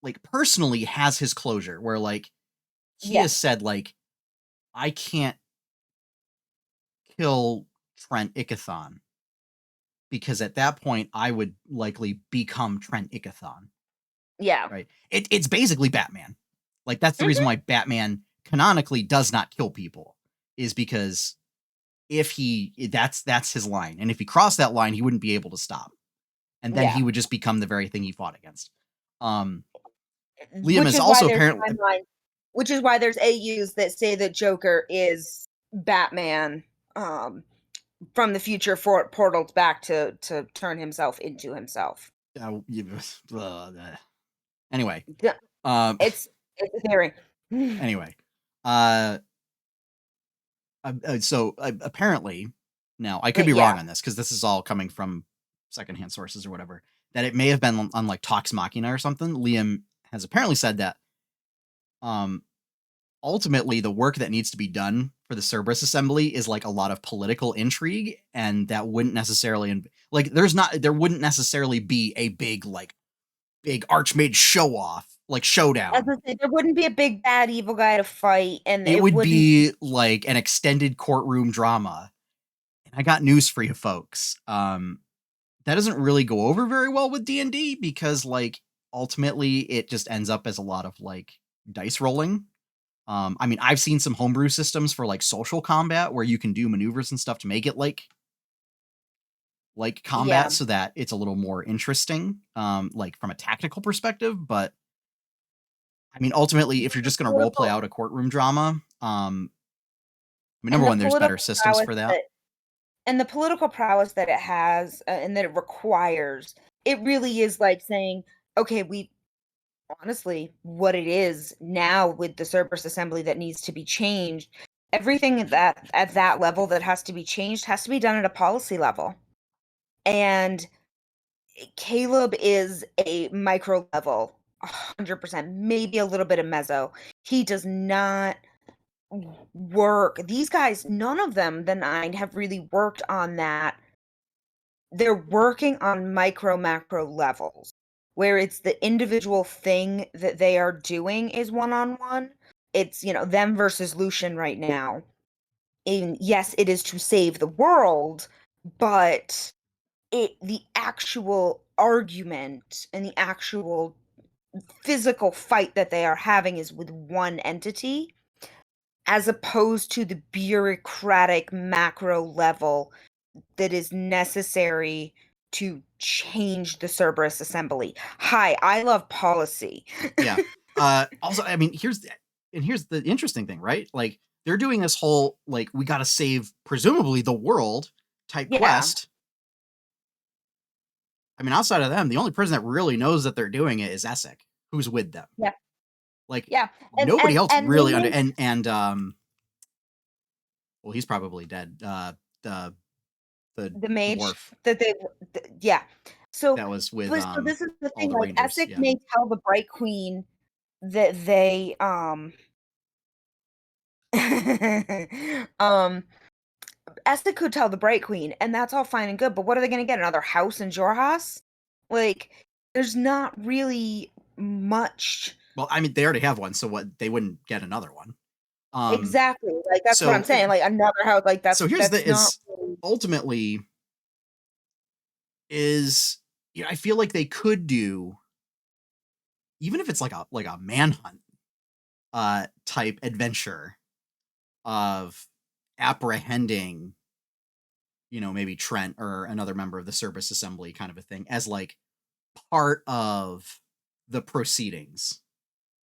like personally has his closure where like he
yeah,
has said like, I can't kill Trent Ickathon because at that point I would likely become Trent Ickathon,
yeah.
right? It's basically Batman. Like that's the reason
Mm-hmm.
why Batman canonically does not kill people, is because if that's his line, and if he crossed that line, he wouldn't be able to stop, and then
Yeah.
he would just become the very thing he fought against. Um, Liam
Which
is
is why
also
there's
apparently,
timelines. Which is why there's AUs that say that Joker is Batman, um, from the future, for portaled back to turn himself into himself.
anyway,
Yeah,
um,
it's a theory.
anyway, uh, so apparently, now I could be
Yeah,
wrong on this because this is all coming from secondhand sources or whatever. That it may have been on like Talks Machina or something. Liam has apparently said that um, ultimately the work that needs to be done for the Cerberus Assembly is like a lot of political intrigue, and that wouldn't necessarily like there wouldn't necessarily be a big archmage show off like
as
showdown.
I say, there wouldn't be a big bad evil guy to fight, and
It
it
would
wouldn't.
be like an extended courtroom drama. And I got news for you folks. That doesn't really go over very well with D&D because like ultimately it just ends up as a lot of like dice rolling. I mean, I've seen some homebrew systems for like social combat where you can do maneuvers and stuff to make it like
Yeah,
combat so that it's a little more interesting, like from a tactical perspective. But I mean, ultimately, if you're
the
just going to role play
political
out a courtroom drama, I mean,
and
number
the
one, there's better
political
systems
prowess
for that.
that and the political prowess that it has, and that it requires. It really is like saying, okay, we honestly, what it is now with the Cerberus Assembly that needs to be changed, everything at that level that has to be changed has to be done at a policy level. And Caleb is a micro level, 100%, maybe a little bit of mezzo. He does not work. These guys, none of them, the nine, have really worked on that. They're working on micro macro levels where it's the individual thing that they are doing is one on one. It's, them versus Lucian right now. And yes, it is to save the world, but the actual argument and the actual physical fight that they are having is with one entity, as opposed to the bureaucratic macro level that is necessary to change the Cerberus Assembly. Hi, I love policy.
Yeah. Also, I mean, here's the interesting thing, right? Like they're doing this whole like we got to save presumably the world type
Yeah,
quest. I mean, outside of them, the only person that really knows that they're doing it is Essek, who's with them.
yeah,
Like
yeah. And
nobody
and
else
and
really
Lillian,
and well, he's probably dead.
The mage
dwarf
that they yeah. So
that was with
so this is the
all
thing,
the
like,
rangers.
Essek
Yeah.
may tell the Bright Queen that they, um, Essek could tell the Bright Queen, and that's all fine and good, but what are they gonna get, another house in Jorhas? Like, there's not really much.
Well, I mean, they already have one, so what? They wouldn't get another one. Um.
Exactly, like, that's what I'm
So
saying, like, another house, like,
so here's
that's
the
not
is
really.
ultimately is I feel like they could do, even if it's like a manhunt type adventure of apprehending, maybe Trent or another member of the Cerberus Assembly, kind of a thing, as like part of the proceedings,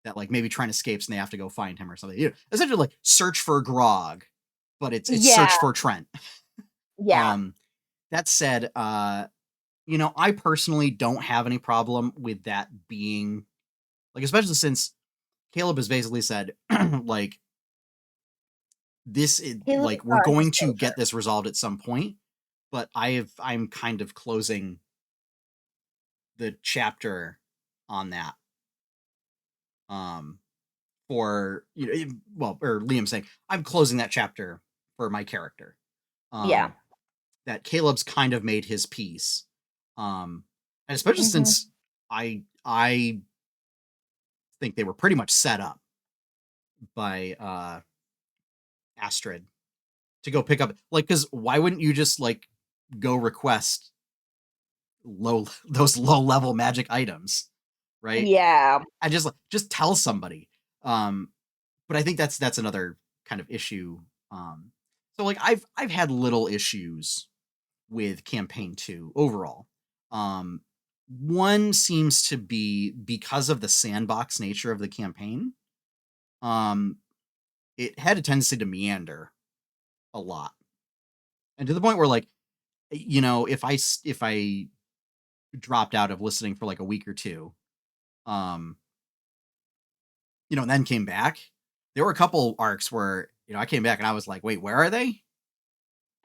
that like maybe Trent escapes and they have to go find him or something. Essentially like search for Grog, but it's
Yeah,
search for Trent.
yeah.
Um that said, I personally don't have any problem with that being like, especially since Caleb has basically said, like, this is
Caleb is
like, we're
not his
going to
closure.
get this resolved at some point, but I'm kind of closing the chapter on that. Um, for or Liam saying, I'm closing that chapter for my character.
Yeah.
That Caleb's kind of made his peace. And especially
Mhm.
since I think they were pretty much set up by Astrid to go pick up, like, because why wouldn't you just like go request those low level magic items, right?
Yeah.
I just tell somebody. Um, but I think that's another kind of issue. So like I've had little issues with campaign 2 overall. Um, One seems to be because of the sandbox nature of the campaign. Um, it had a tendency to meander a lot, and to the point where like, if I dropped out of listening for like a week or two, um, and then came back, there were a couple arcs where I came back and I was like, wait, where are they?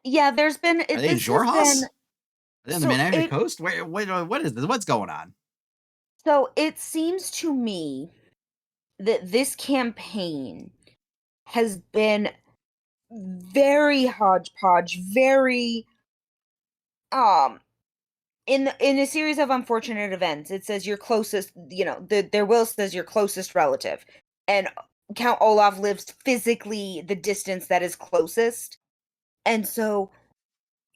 Yeah, there's been
Are they in
this has been
Jorhas? Are they on the
so
Menagerie
it
Coast? Where? What is this? What's going on?
so it seems to me that this campaign has been very hodgepodge, very um in a series of unfortunate events. It says your closest, their will says your closest relative. And Count Olaf lives physically the distance that is closest. And so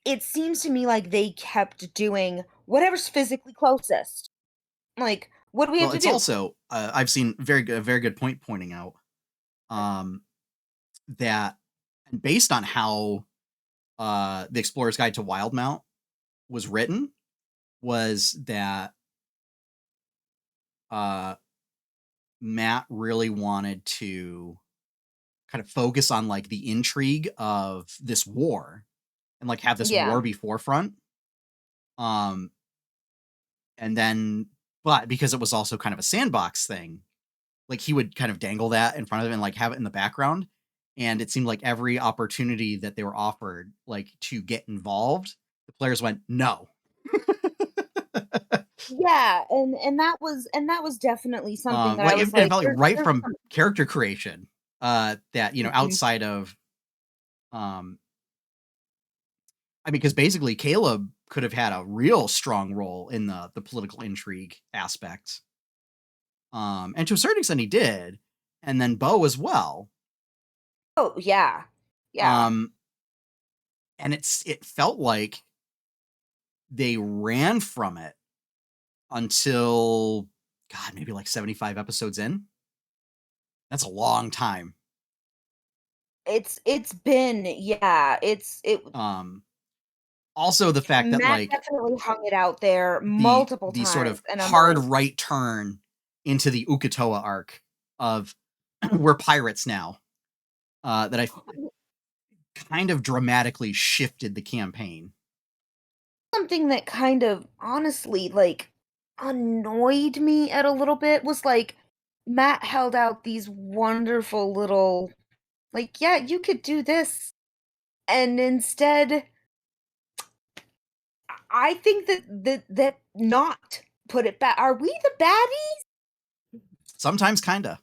it seems to me like they kept doing whatever's physically closest. Like, what do we have
Well,
to
it's
do?
also I've seen very good point pointing out um, that based on how the Explorer's Guide to Wildmount was written, was that uh, Matt really wanted to kind of focus on like the intrigue of this war and like have this
Yeah.
war be forefront. Um, and then, but because it was also kind of a sandbox thing, like he would kind of dangle that in front of him and like have it in the background. And it seemed like every opportunity that they were offered, like to get involved, the players went no.
Yeah, and that was definitely something that I
Like
was
it
like,
felt like right
there's
from
some.
character creation, that
Mhm.
outside of, um, I mean, because basically Caleb could have had a real strong role in the political intrigue aspect, and to a certain extent he did, and then Bo as well.
Oh, yeah. Yeah.
Um, and it felt like they ran from it until, God, maybe like 75 episodes in. That's a long time.
It's been, yeah, it
Um, Also the fact that
Matt
like
definitely hung it out there
the
multiple
the sort
times,
of
and I'm
hard
like,
right turn into the Ukatoa arc of we're pirates now, that I kind of dramatically shifted the campaign.
something that kind of honestly, like, annoyed me at a little bit was, like, Matt held out these wonderful little, like, "Yeah, you could do this," and instead I think that not put it back. Are we the baddies?
Sometimes kinda.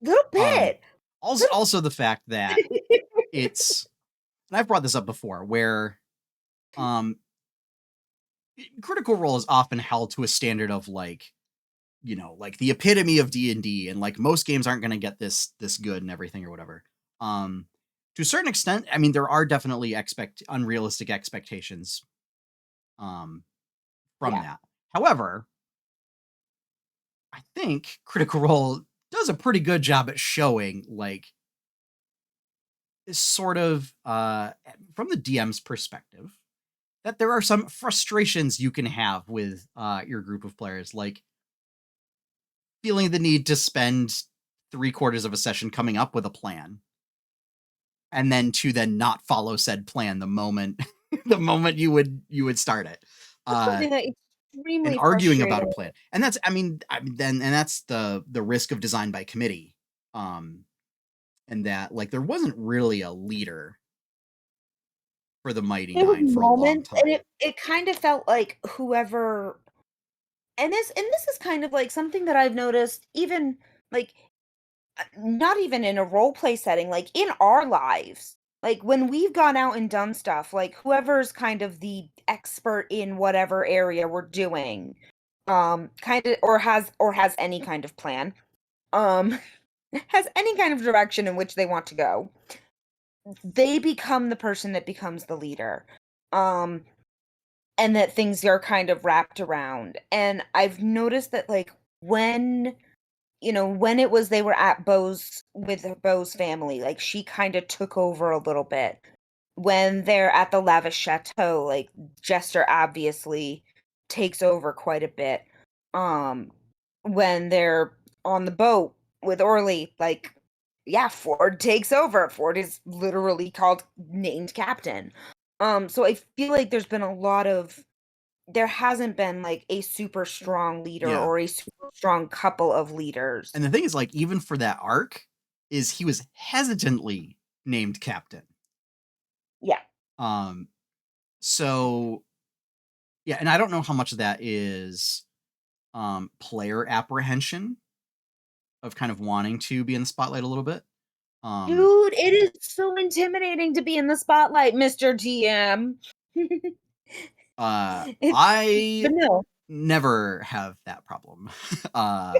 Little bit.
Also the fact that it's, and I've brought this up before, where um Critical Role is often held to a standard of like, like the epitome of D&D, and like most games aren't going to get this good and everything or whatever. To a certain extent, I mean, there are definitely unrealistic expectations from
Yeah.
that. However, I think Critical Role does a pretty good job at showing like this sort of from the DM's perspective, that there are some frustrations you can have with your group of players, like feeling the need to spend 3/4 of a session coming up with a plan, and then to not follow said plan the moment the moment you would start it,
That's something that
and
extremely
arguing about a
frustrating.
plan. And that's, and that's the risk of design by committee, and that like there wasn't really a leader for the Mighty
There was
Nine for a long
moments, and
time.
it kind of felt like whoever, and this is kind of like something that I've noticed even like not even in a role play setting, like in our lives. Like when we've gone out and done stuff, like whoever's kind of the expert in whatever area we're doing, kind of or has any kind of plan, um, has any kind of direction in which they want to go, they become the person that becomes the leader. Um, and that things are kind of wrapped around. And I've noticed that like when when it was they were at Bo's with Bo's family, like she kind of took over a little bit. When they're at the lavish chateau, like Jester obviously takes over quite a bit. Um, when they're on the boat with Orly, like yeah, Ford takes over. Ford is literally called named captain. So I feel like there hasn't been like a super strong leader
Yeah.
or a super strong couple of leaders.
And the thing is, like, even for that arc, is he was hesitantly named captain.
Yeah.
Um, so yeah, and I don't know how much of that is player apprehension of kind of wanting to be in the spotlight a little bit.
Dude, it is so intimidating to be in the spotlight, Mr. TM. It but
I
no.
never have that problem. uh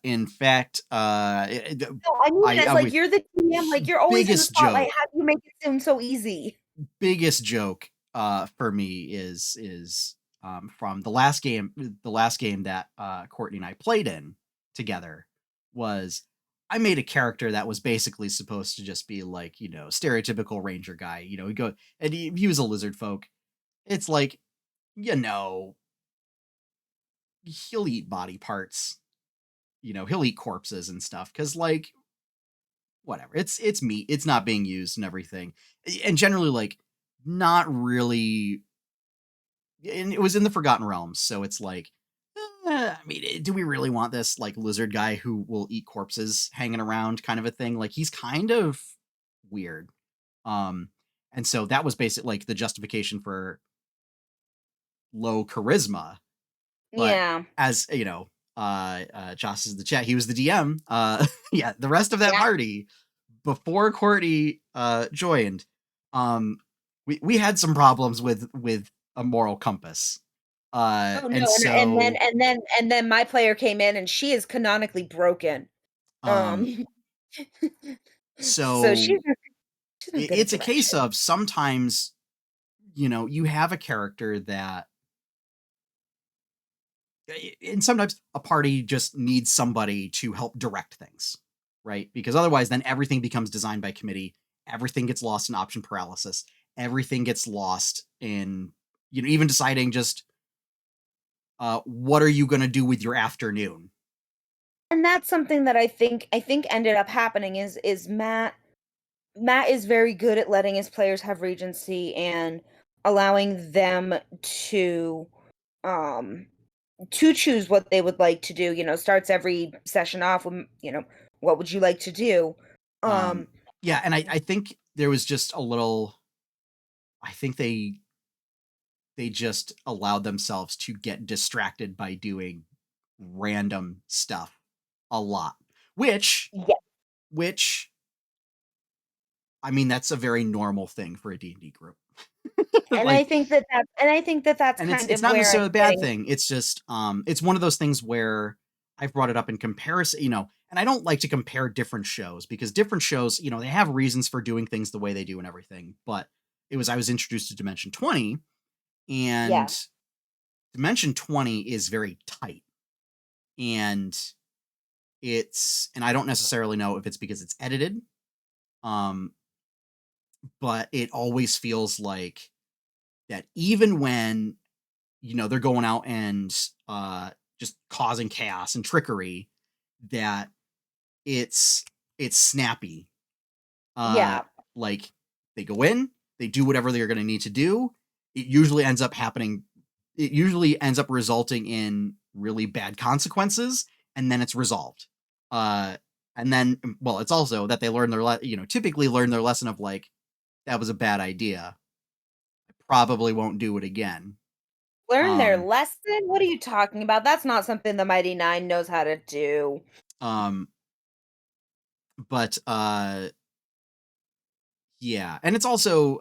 in fact,
No, I mean it as
I
like
would,
you're the TM, like you're always in the
biggest
spotlight.
joke
How do you make it seem so easy?
biggest joke for me is from the last game that Courtney and I played in together, was I made a character that was basically supposed to just be like, stereotypical ranger guy. He go and he was a lizard folk. It's like, you know, he'll eat body parts. He'll eat corpses and stuff because like whatever. It's meat. It's not being used and everything. And generally like not really, and it was in the Forgotten Realms, so it's like, I mean, do we really want this like lizard guy who will eat corpses hanging around kind of a thing? Like he's kind of weird. Um, and so that was basically like the justification for low charisma. But
Yeah.
as Josh is the chat, he was the DM. Yeah, the rest of that
Yeah.
party before Courtney joined, um, we had some problems with a moral compass.
Oh no,
And
and then
so
and then and then my player came in and she is canonically broken.
um
Um so
so
she's no good at
it's a case
direction.
of sometimes, you have a character that, and sometimes a party just needs somebody to help direct things, right? Because otherwise then everything becomes designed by committee, everything gets lost in option paralysis, everything gets lost in, even deciding just what are you going to do with your afternoon.
And that's something that I think ended up happening is Matt is very good at letting his players have regency and allowing them um to choose what they would like to do. Starts every session off with, what would you like to do?
um
Um
yeah, and I think there was just a little, I think they they just allowed themselves to get distracted by doing random stuff a lot, which
Yeah.
which I mean, that's a very normal thing for a D&D group.
And I
Like,
think that that's
and it's
kind
it's
of
not
where
necessarily a
I'm
bad
getting.
thing. It's just it's one of those things where I've brought it up in comparison, and I don't like to compare different shows because different shows, they have reasons for doing things the way they do and everything. But I was introduced to Dimension 20,
Yeah.
and Dimension 20 is very tight. And and I don't necessarily know if it's because it's edited, um, but it always feels like that even when they're going out and just causing chaos and trickery, that it's snappy. Uh
Yeah.
like they go in, they do whatever they're going to need to do. It usually ends up happening. It usually ends up resulting in really bad consequences, and then it's resolved. Uh and then, well, it's also that they learn typically learn their lesson of like, that was a bad idea. I probably won't do it again.
Learn their
Um
lesson? What are you talking about? That's not something the Mighty Nine knows how to do.
um but yeah, and it's also,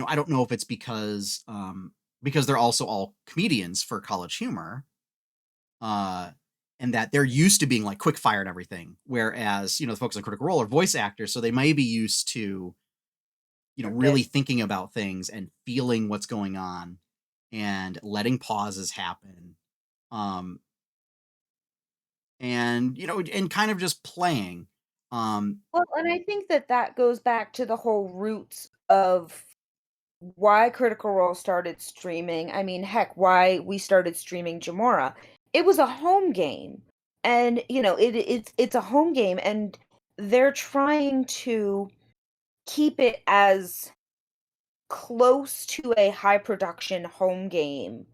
I don't know if it's because they're also all comedians for College Humor, uh and that they're used to being like quick fire and everything, whereas the folks on Critical Role are voice actors, so they may be used to really
Scripted.
thinking about things and feeling what's going on and letting pauses happen, um and and kind of just playing.
Well, and I think that that goes back to the whole roots of why Critical Role started streaming. I mean, heck, why we started streaming Jamora. It was a home game. And, it's a home game and they're trying to keep it as close to a high production home game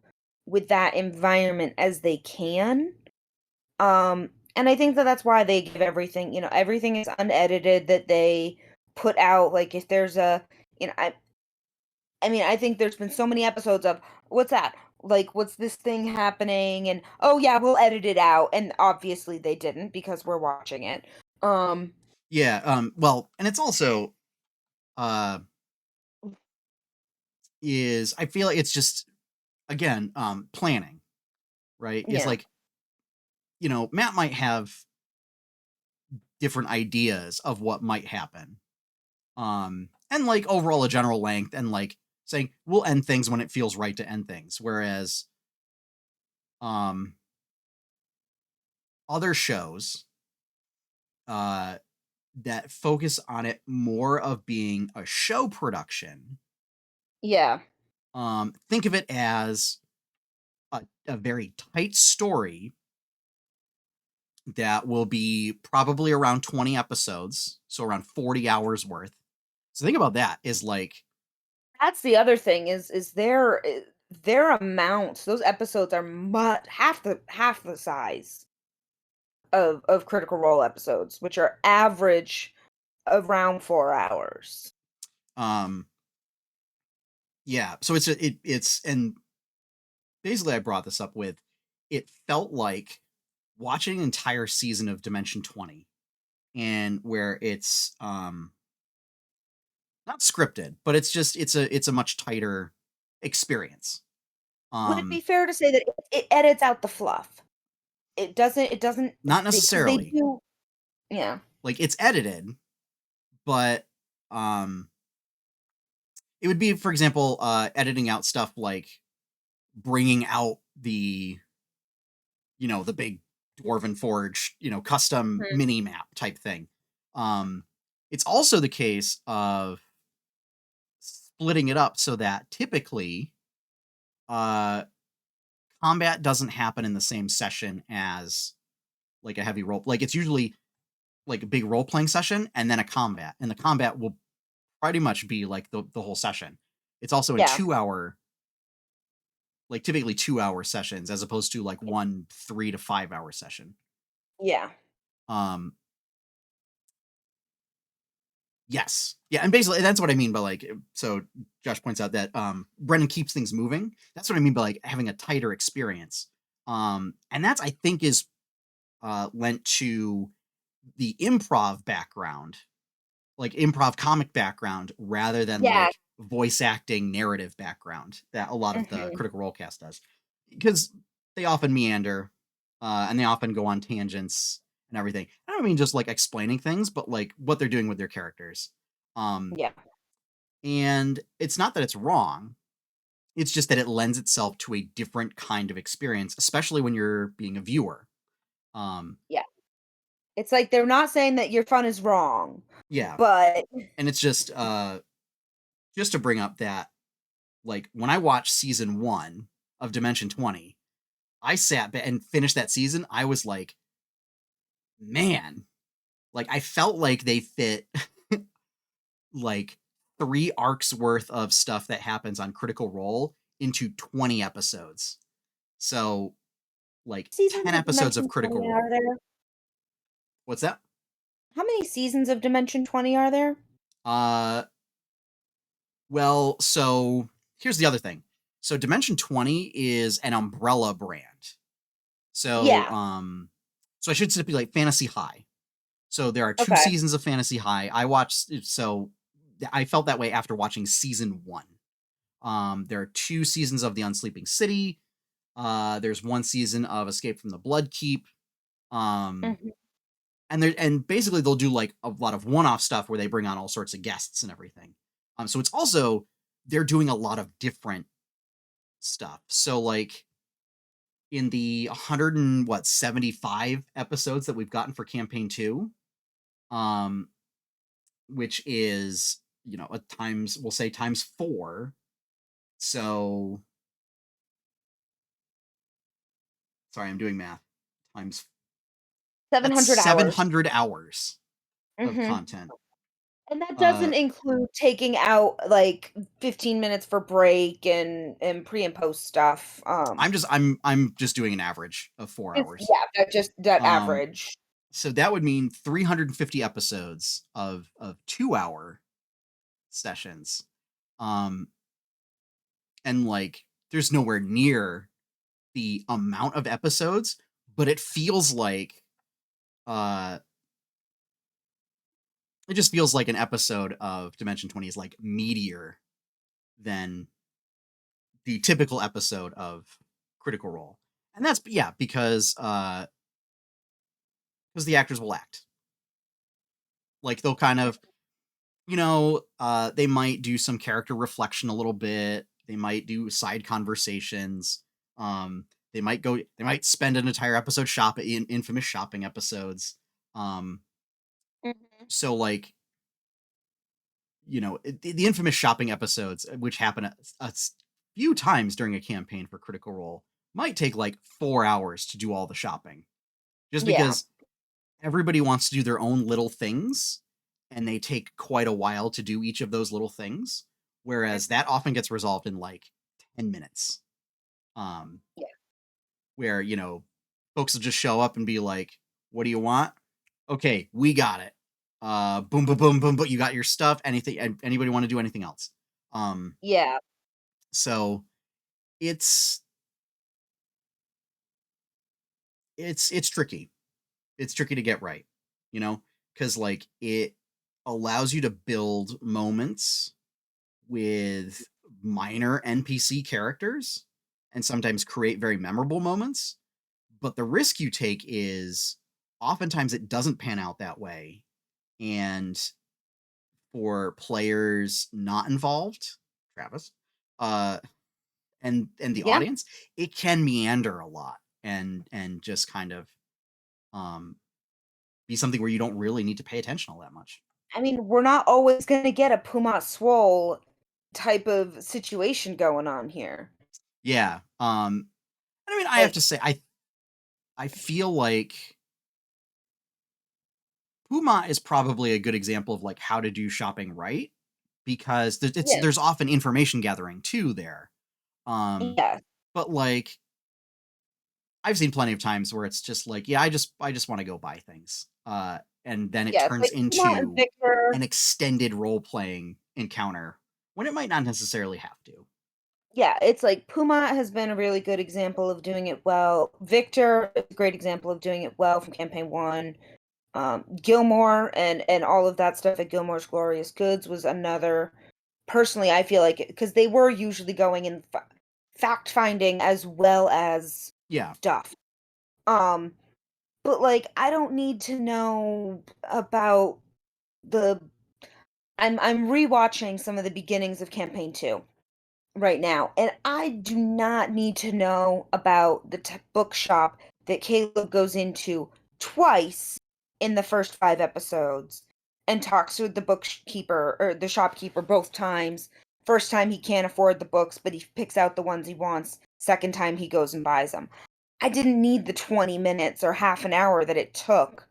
with that environment as they can. And I think that that's why they give everything, everything is unedited that they put out. Like if there's you know, I mean, I think there's been so many episodes of what's that? Like, what's this thing happening? And oh yeah, we'll edit it out. And obviously they didn't because we're watching it. Um,
yeah, well, and it's also uh is I feel like it's just, again, planning, right? Is
yeah,
like, Matt might have different ideas of what might happen. And like overall a general length, and like saying we'll end things when it feels right to end things. Whereas um other shows uh that focus on it more of being a show production,
yeah,
think of it as a very tight story that will be probably around 20 episodes, so around 40 hours worth. So think about that, is like,
that's the other thing is their amounts. Those episodes are much half the size of Critical Role episodes, which are average around 4 hours.
um yeah, so it's and basically I brought this up with, it felt like watching an entire season of Dimension 20, and where it's not scripted, but it's a much tighter experience.
Would it be
um
fair to say that it edits out the fluff? It doesn't
Not
because they
necessarily.
do. Yeah.
Like, it's edited, but um it would be, for example, editing out stuff like bringing out the big dwarven forge, custom
Mhm.
mini map type thing. um it's also the case of splitting it up so that typically uh combat doesn't happen in the same session as like a heavy role. Like, it's usually like a big role playing session and then a combat, and the combat will pretty much be like the whole session. It's also in
Yeah.
2 hour, like typically 2 hour sessions, as opposed to like one 3 to 5 hour session.
Yeah.
um Yes. Yeah, and basically that's what I mean by like, so Josh points out that Brennan keeps things moving. That's what I mean by like having a tighter experience. And that's I think is lent to the improv background, like improv comic background rather than
Yeah.
like voice acting narrative background that a lot of the
Mhm.
Critical Role cast does. Because they often meander and they often go on tangents and everything. I don't mean just like explaining things, but like what they're doing with their characters. Um,
Yeah.
and it's not that it's wrong. It's just that it lends itself to a different kind of experience, especially when you're being a viewer. Um,
Yeah. It's like they're not saying that your fun is wrong,
yeah.
but
And it's just to bring up that like when I watched season 1 of Dimension 20, I and finished that season, I was like, man, like I felt like they fit like 3 arcs worth of stuff that happens on Critical Role into 20 episodes. So, like
seasons
10
of
episodes of
Dimension
Critical
20 are
Role.
there?
What's that?
How many seasons of Dimension 20 are there?
Uh well, so here's the other thing. So Dimension 20 is an umbrella brand. So,
Yeah.
so I should stipulate Fantasy High. So there are 2
Okay.
seasons of Fantasy High. I watched so I felt that way after watching season 1. There are 2 seasons of The Unsleeping City. There's 1 season of Escape from the Blood Keep. Um,
Mhm.
and basically they'll do like a lot of one-off stuff where they bring on all sorts of guests and everything. So it's also they're doing a lot of different stuff. So like in the 100 and what 75 episodes that we've gotten for campaign 2, um, which is a times we'll say times 4. So sorry, I'm doing math. Times That's
700 hours.
700 hours of
Mhm.
content.
And that
Uh,
doesn't include taking out, like, 15 minutes for break and pre and post stuff,
I'm just doing an average of 4
it's
hours.
yeah, that just that
Um,
average.
so that would mean 350 episodes of 2-hour sessions. Um, and like there's nowhere near the amount of episodes, but it feels like uh it just feels like an episode of Dimension 20 is like meatier than the typical episode of Critical Role. And that's yeah, because the actors will act. Like they'll kind of, they might do some character reflection a little bit. They might do side conversations. They might spend an entire episode in infamous shopping episodes. Um,
Mhm.
so like, the infamous shopping episodes, which happen a few times during a campaign for Critical Role, might take like 4 hours to do all the shopping, just
Yeah.
because everybody wants to do their own little things and they take quite a while to do each of those little things, whereas
Mhm.
that often gets resolved in like 10 minutes. um
Yeah.
where folks will just show up and be like, what do you want? Okay, we got it. Boom boom boom boom, but you got your stuff. Anybody want to do anything else? um
Yeah.
so it's it's tricky. It's tricky to get right, you know because like it allows you to build moments with minor NPC characters and sometimes create very memorable moments. But the risk you take is oftentimes it doesn't pan out that way. And for players not involved, Travis, uh, and the
Yeah.
audience, it can meander a lot and just kind of um, be something where you don't really need to pay attention all that much.
I mean, we're not always gonna get a Pumat Swole type of situation going on here.
Yeah. I mean, I have to
Like,
say, I feel like Puma is probably a good example of like how to do shopping right because
yeah.
there's often information gathering too there. Um,
Yeah.
but like I've seen plenty of times where it's just like, yeah, I just want to go buy things. and then it
Yeah, it's
turns
like Puma and
into
Victor.
an extended role-playing encounter when it might not necessarily have to.
Yeah, it's like Puma has been a really good example of doing it well. Victor is a great example of doing it well from campaign 1. Gilmore and all of that stuff at Gilmore's Glorious Goods was another. Personally, I feel like because they were usually going in fact finding as well as
Yeah.
stuff. Um, but like I don't need to know about the. I'm rewatching some of the beginnings of campaign 2 right now, and I do not need to know about the bookshop that Caleb goes into twice in the first 5 episodes and talks with the bookkeeper or the shopkeeper both times. First time he can't afford the books, but he picks out the ones he wants. Second time he goes and buys them. I didn't need the 20 minutes or half an hour that it took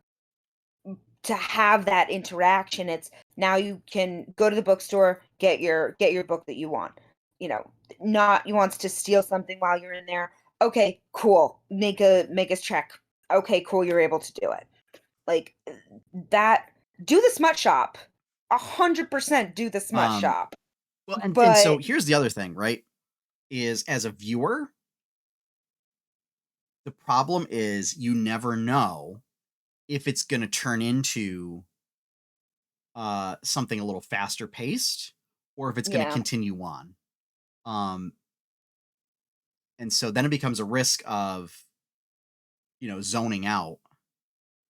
to have that interaction. It's now you can go to the bookstore, get your book that you want. You know, not you wants to steal something while you're in there. Okay, cool. Make us check. Okay, cool, you're able to do it. Like that do the smut shop. 100% do the smut
Um,
shop.
well, and so
But
here's the other thing, right? Is as a viewer, the problem is you never know if it's going to turn into something a little faster paced or if it's going to
yeah,
continue on. Um, and so then it becomes a risk of, zoning out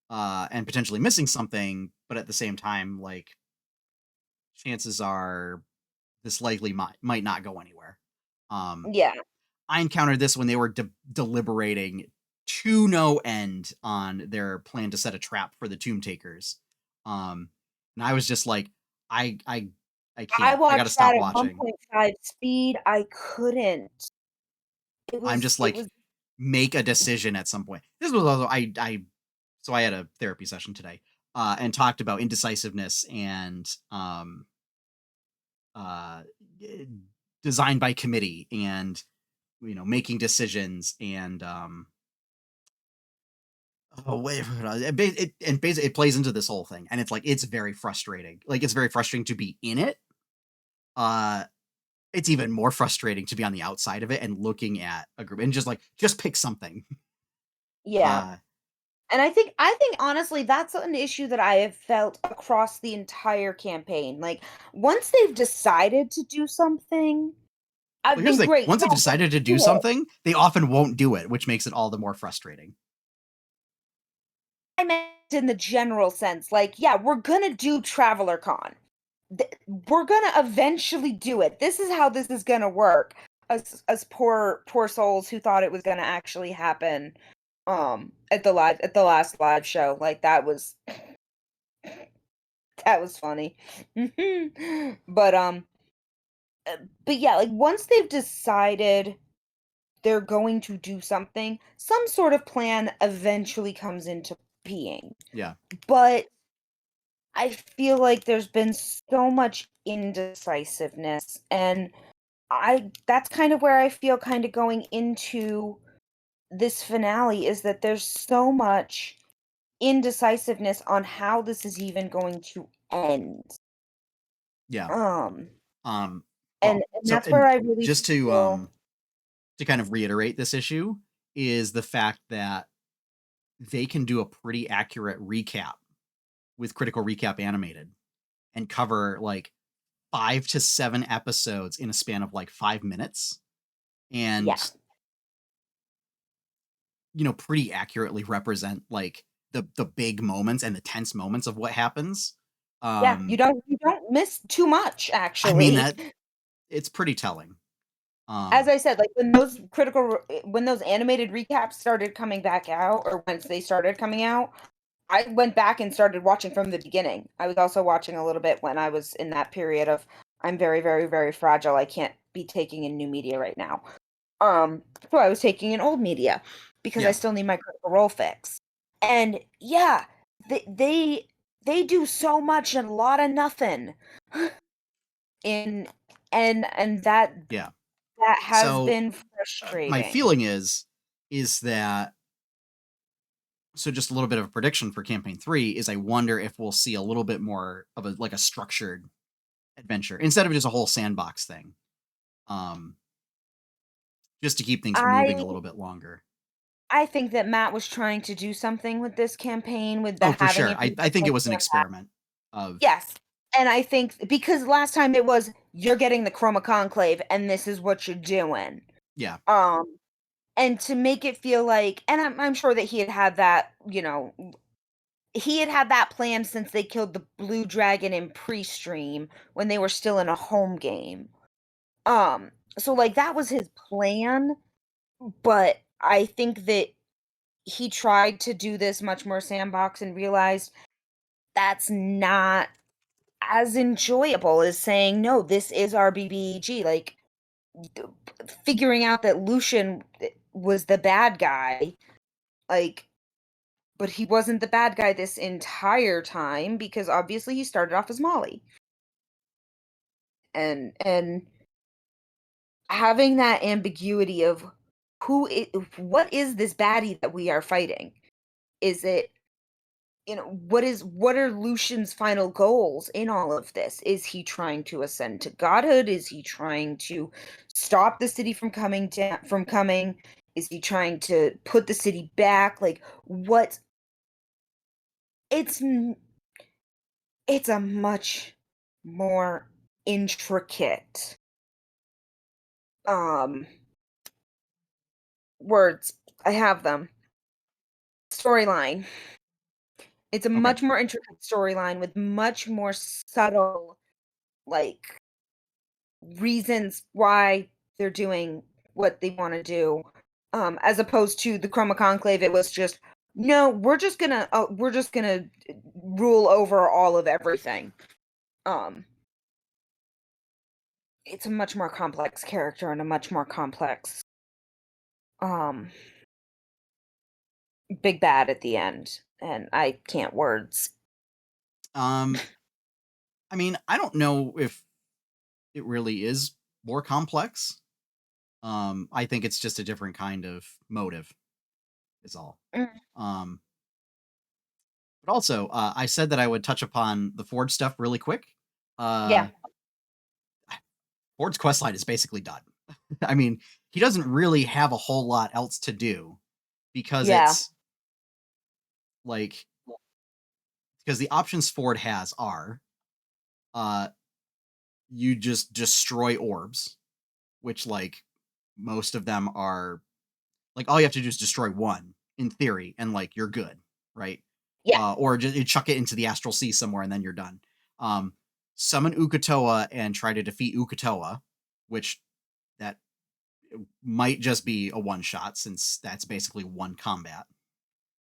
and potentially missing something, but at the same time, like chances are this likely might not go anywhere. Um,
yeah.
I encountered this when they were deliberating to no end on their plan to set a trap for the Tomb Takers. And I was just like, I I
I
can't. I got to
watched that
stop
at
watching.
1.5 speed. I couldn't.
I'm just
It
like,
was
make a decision at some point. This was also so I had a therapy session today, and talked about indecisiveness and uh eh, design by committee and making decisions and oh wait, and basically it plays into this whole thing, and it's like it's very frustrating. Like it's very frustrating to be in it. Uh, it's even more frustrating to be on the outside of it and looking at a group and just pick something.
yeah.
Uh,
And I think honestly that's an issue that I have felt across the entire campaign. Like once they've decided to do something,
well,
I've
here's
been
the thing:
great.
once
Yeah,
they've decided to do
do it.
something, they often won't do it, which makes it all the more frustrating.
I meant in the general sense, like, yeah, we're gonna do Traveler Con. We're gonna eventually do it. This is how this is gonna work. As poor souls who thought it was gonna actually happen at the last live show. Like that was funny. But but yeah, like once they've decided they're going to do something, some sort of plan eventually comes into being.
Yeah,
But I feel like there's been so much indecisiveness, and I that's kind of where I feel kind of going into this finale is that there's so much indecisiveness on how this is even going to end.
yeah.
Um
Um,
and
well,
and
so
that's where
and
I really
just
feel
to kind of reiterate this issue is the fact that they can do a pretty accurate recap with Critical Recap Animated and cover like 5 to 7 episodes in a span of like 5 minutes
yeah.
and pretty accurately represent like the big moments and the tense moments of what happens.
Yeah,
um
you don't miss too much
I mean
actually.
that it's pretty telling.
As
um
I said, like when those animated recaps started coming back out, or once they started coming out, I went back and started watching from the beginning. I was also watching a little bit when I was in that period of I'm very, very, very fragile. I can't be taking in new media right now. So I was taking in old media because I
yeah,
still need my critical role fix. And yeah, they do so much and a lot of nothing. In and
yeah.
that has
So
been
my
frustrating.
feeling is that So just a little bit of a prediction for campaign 3 is I wonder if we'll see a little bit more of a structured adventure instead of just a whole sandbox thing. Just to keep things moving a
I
little bit longer.
I think that Matt was trying to do something with this campaign with the
Oh, for
having
sure.
it be
I
much
think
more
it was an
jam-packed.
experiment of
Yes, and I think because last time it was, "You're getting the Chroma Conclave, and this is what you're doing."
yeah.
Um, and to make it feel like and I'm sure that he had had that, he had had that plan since they killed the blue dragon in pre-stream when they were still in a home game. So, like, that was his plan, but I think that he tried to do this much more sandbox and realized that's not as enjoyable as saying, "No, this is our BBEG," like, d figuring out that Lucian was the bad guy, like, but he wasn't the bad guy this entire time because obviously he started off as Molly. And having that ambiguity of what is this baddie that we are fighting? Is it what are Lucian's final goals in all of this? Is he trying to ascend to godhood? Is he trying to stop the city from coming down from coming? Is he trying to put the city back? Like what it's n- it's a much more intricate um words. I have them. Storyline. It's a
Okay.
much more intricate storyline with much more subtle like reasons why they're doing what they want to do, as opposed to the Chroma Conclave. It was just no, we're just gonna rule over all of everything. Um, it's a much more complex character and a much more complex um big bad at the end, and I can't words.
Um I mean, I don't know if it really is more complex. I think it's just a different kind of motive is all.
Mm,
Um but also, I said that I would touch upon the Ford stuff really quick. Uh
yeah,
Ford's quest line is basically done. I mean, he doesn't really have a whole lot else to do because
yeah,
it's like because the options Ford has are uh you just destroy orbs, which like most of them are like all you have to do is destroy one in theory and like you're good, right?
yeah,
Or just you chuck it into the astral sea somewhere and then you're done. Um Summon Ukatoa and try to defeat Ukatoa, which that might just be a one shot since that's basically one combat,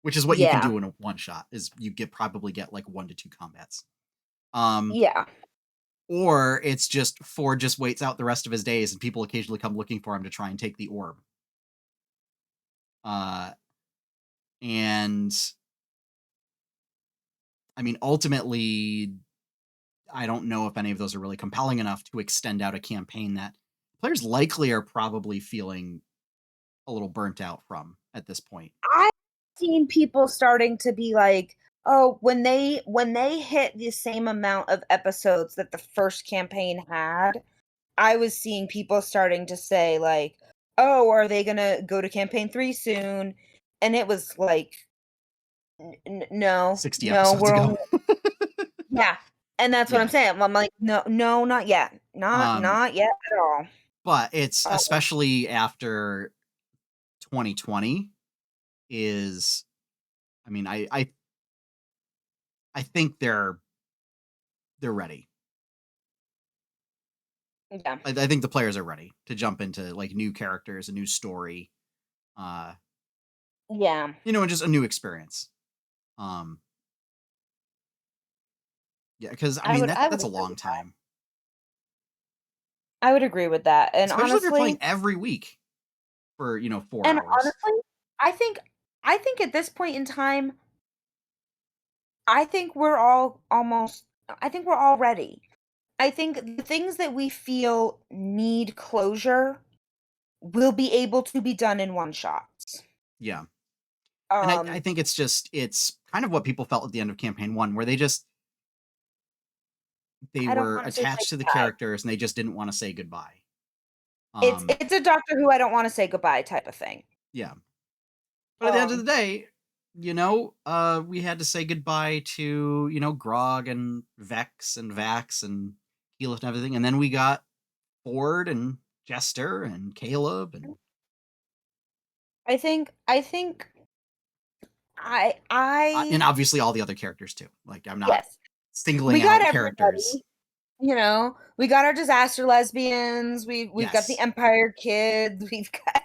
which is what you can
yeah,
do in a one shot is you get probably get like 1 to 2 combats. Um
yeah,
or it's just Ford just waits out the rest of his days and people occasionally come looking for him to try and take the orb. Uh and I mean ultimately I don't know if any of those are really compelling enough to extend out a campaign that players likely are probably feeling a little burnt out from at this point.
I've seen people starting to be like, "Oh, when they hit the same amount of episodes that the first campaign had," I was seeing people starting to say like, "Oh, are they gonna go to campaign 3 soon?" And it was like, No,
60
no,
episodes
we're
ago.
only." Yeah, and that's what I'm
Yeah.
saying. I'm like, "No, no, not yet. Not
Um,
not yet at all."
but it's
Uh,
especially after 2020 is I mean, I think they're ready.
yeah,
I think the players are ready to jump into like new characters, a new story, uh,
yeah,
and just a new experience. Um, yeah, because I mean
I would
that's a
agree
long
with that.
time,
I would agree with that,
especially if you're playing every week for 4
and
hours.
honestly, I think I think at this point in time, I think we're all almost I think we're all ready. I think the things that we feel need closure will be able to be done in one shots.
Yeah. And I think it's kind of what people felt at the end of campaign 1, where they
I don't
were
want to say
attached to the
goodbye.
characters and they just didn't want to say goodbye.
It's a Doctor Who I don't want to say goodbye type of thing.
Yeah. But at the end of the day, we had to say goodbye to, Grog and Vex and Vax and Keyleth and everything. And then we got Ford and Jester and Caleb and
I think
and obviously all the other characters too. Like, I'm not
yes.
singling
We got
out
everybody.
characters.
We got our disaster lesbians. We've got the
Yes.
Empire kids. We've got.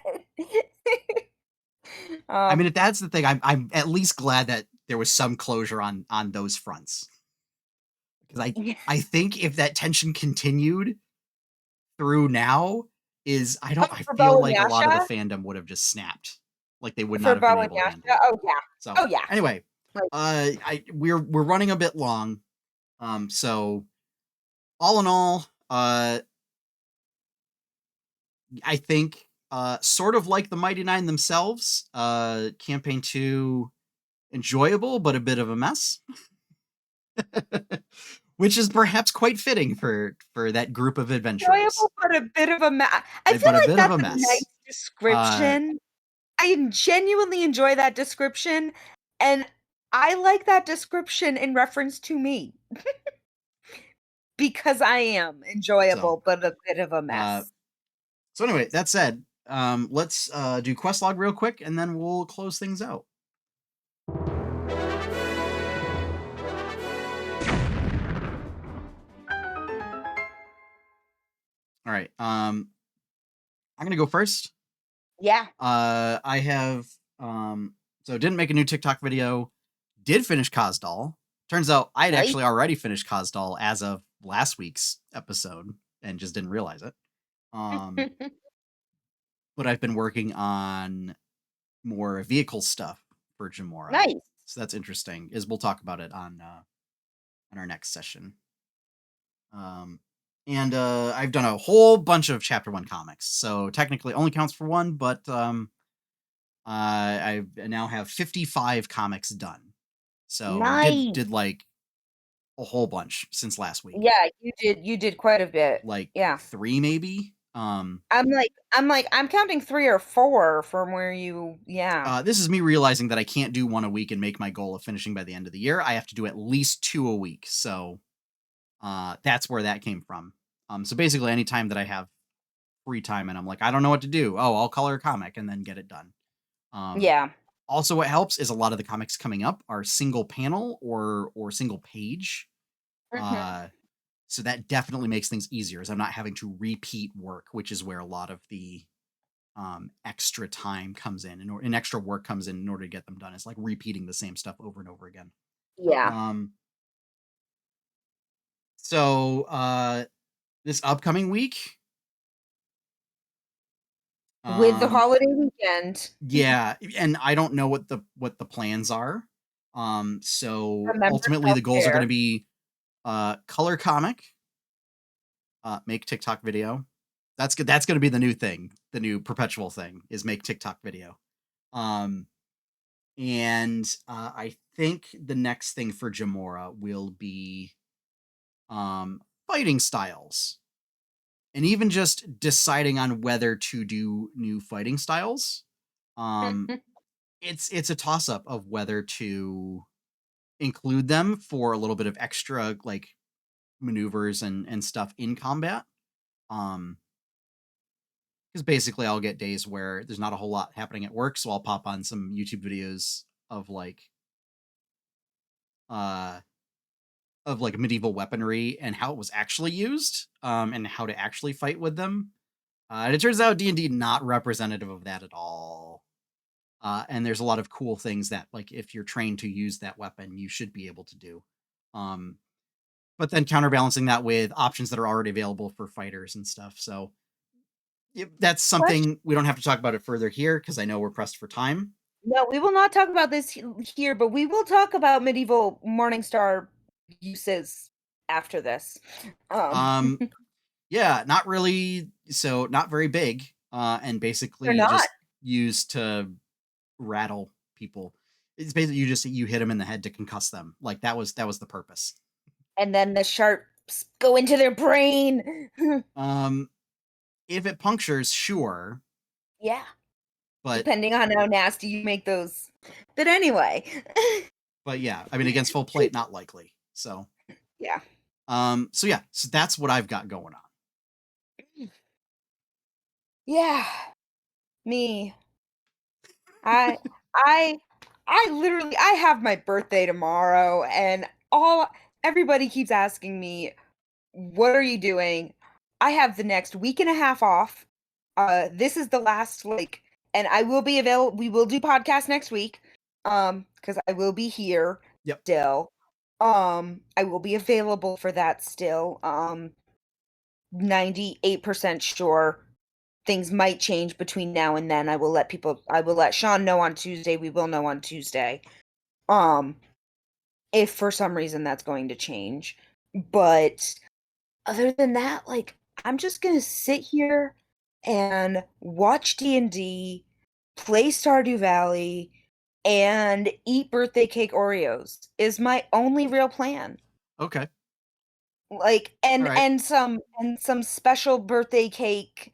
I mean, if that's the thing, I'm at least glad that there was some closure on those fronts. Because I think if that tension continued through now, I
for
feel
Bo and
like a lot of the
Yasha,
fandom would have just snapped. Like, they would
for
not have been
Bo and
able to handle
Yasha.
it.
Oh yeah.
So
Oh yeah.
anyway,
Like,
we're running a bit long. So all in all, I think sort of like the Mighty Nine themselves, campaign 2 enjoyable but a bit of a mess. Which is perhaps quite fitting for that group of adventurers.
enjoyable, but a bit of a mess. I feel
But a
like
bit of
that's
a
a nice
mess.
description. I genuinely enjoy that description, and I like that description in reference to me. Because I am enjoyable, but a bit of a mess.
So anyway, that said, let's do quest log real quick, and then we'll close things out. All right. I'm gonna go first.
Yeah.
I have so didn't make a new TikTok video. Did finish Kazdal. Turns out I'd
Nice.
actually already finished Kazdal as of last week's episode and just didn't realize it. But I've been working on more vehicle stuff for Jamora.
Nice.
So that's interesting. We'll talk about it on our next session. And I've done a whole bunch of Chapter 1 comics, so technically only counts for one, but I now have 55 comics done. So
Nice.
did like a whole bunch since last week.
Yeah, you did quite a bit.
Like
yeah.
3 maybe.
I'm counting 3 or 4 from where you
This is me realizing that I can't do one a week and make my goal of finishing by the end of the year. I have to do at least 2 a week. So that's where that came from. So basically anytime that I have free time and I'm like, I don't know what to do. Oh, I'll color a comic and then get it done.
yeah.
Also, what helps is a lot of the comics coming up are single panel or single page. So that definitely makes things easier, as I'm not having to repeat work, which is where a lot of the extra time comes in and extra work comes in order to get them done. It's like repeating the same stuff over and over again.
Yeah.
So this upcoming week,
With the holiday weekend.
yeah, and I don't know what the plans are. So
Remember
ultimately the goals are
self-care.
going to be color comic, make TikTok video. That's good. That's going to be the new thing. The new perpetual thing is make TikTok video. And I think the next thing for Jamora will be fighting styles. And even just deciding on whether to do new fighting styles. It's a toss-up of whether to include them for a little bit of extra like maneuvers and stuff in combat. Because basically I'll get days where there's not a whole lot happening at work, so I'll pop on some YouTube videos of like medieval weaponry and how it was actually used, and how to actually fight with them. And it turns out D&D not representative of that at all. And there's a lot of cool things that, like, if you're trained to use that weapon, you should be able to do. But then counterbalancing that with options that are already available for fighters and stuff. So that's something we don't have to talk about it further here because I know we're pressed for time.
No, we will not talk about this here, but we will talk about medieval Morningstar uses after this.
Yeah, not really. So not very big, and basically
They're not.
just used to rattle people. It's basically you hit them in the head to concuss them. Like that was the purpose.
And then the sharps go into their brain.
If it punctures, sure,
Yeah,
but
depending on how nasty you make those. But anyway.
yeah, I mean against full plate, not likely. So
Yeah.
so that's what I've got going on.
Yeah. Me. I I I literally I have my birthday tomorrow and all everybody keeps asking me, "What are you doing?" I have the next week and a half off. This is the last and I will be available. We will do podcast next week. Because I will be here
Yep.
still. I will be available for that still. 98% sure things might change between now and then. I will let Sean know on Tuesday. We will know on Tuesday. If for some reason that's going to change. But other than that, I'm just going to sit here and watch D&D, play Stardew Valley, and eat birthday cake Oreos is my only real plan.
Okay.
And
All right.
some special birthday cake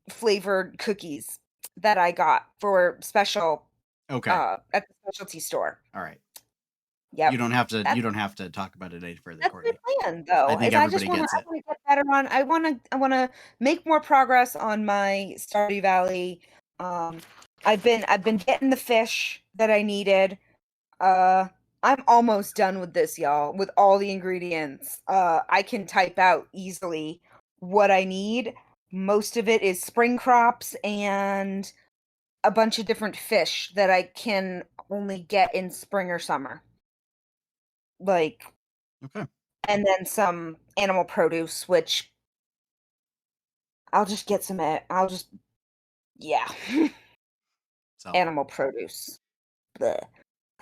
flavored cookies that I got for special
Okay.
at the specialty store.
All right.
Yep.
You don't have to talk about it any further,
That's
Courtney.
my plan though.
I think
Is I just
everybody
wanna
gets
I
it.
wanna get better on I wanna make more progress on my Stardew Valley. Um I've been getting the fish that I needed. Uh I'm almost done with this, y'all, with all the ingredients. I can type out easily what I need. Most of it is spring crops and a bunch of different fish that I can only get in spring or summer. Like,
Okay.
and then some animal produce, which I'll just get some I'll just yeah.
So
Animal produce. Bleh.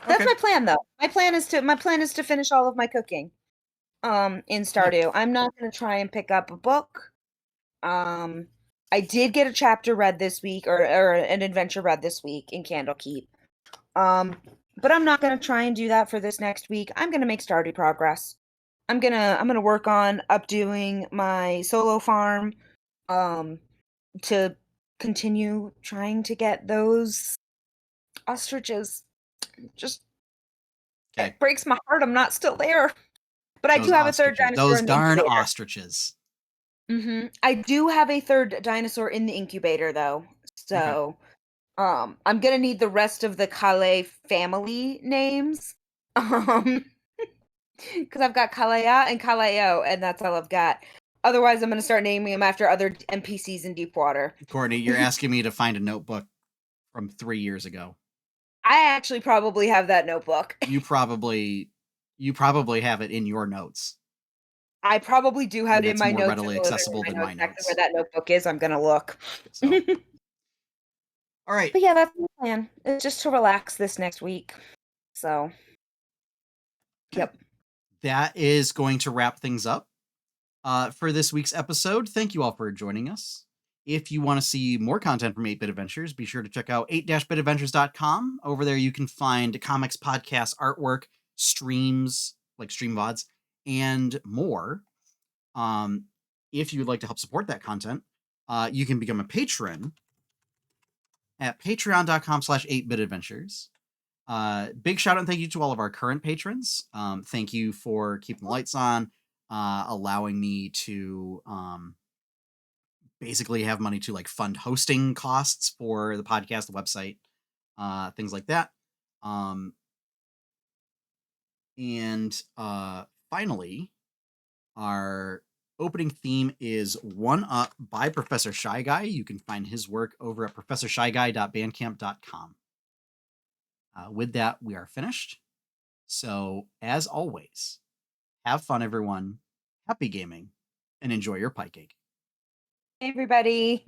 That's
okay.
my plan though. My plan is to finish all of my cooking in
Yeah.
Stardew. I'm not going to try and pick up a book. I did get a chapter read this week or an adventure read this week in Candlekeep. But I'm not going to try and do that for this next week. I'm going to make Stardew progress. I'm going to work on updoing my solo farm to continue trying to get those ostriches. Just
Okay.
it breaks my heart I'm not still there. But I
Those
do have a third
ostriches.
dinosaur
Those
in the
darn
incubator.
ostriches.
I do have a third dinosaur in the incubator though. So, I'm gonna need the rest of the Kale family names. Because I've got Kalea and Kaleo, and that's all I've got. Otherwise, I'm gonna start naming them after other NPCs in Deepwater.
Courtney, you're asking me to find a notebook from 3 years ago.
I actually probably have that notebook.
You probably have it in your notes.
I probably do have
And
it in
that's
my
more
notes in
readily
the living
accessible
room.
than
I know
my
exactly
notes.
where that notebook is. I'm gonna look.
So all right.
But yeah, that's my plan. It's just to relax this next week. So, yep.
That is going to wrap things up for this week's episode. Thank you all for joining us. If you want to see more content from 8-Bit Adventures, be sure to check out 8-bitadventures.com. Over there, you can find comics, podcasts, artwork, streams, like stream VODs, and more. If you would like to help support that content, you can become a patron at patreon.com/8bitadventures. Big shout out and thank you to all of our current patrons. Thank you for keeping the lights on, allowing me to basically have money to like fund hosting costs for the podcast, the website, things like that. And finally, our opening theme is One Up by Professor Shy Guy. You can find his work over at professorshyguy.bandcamp.com. With that, we are finished. So, as always, have fun, everyone. Happy gaming, and enjoy your pie cake.
Hey, everybody.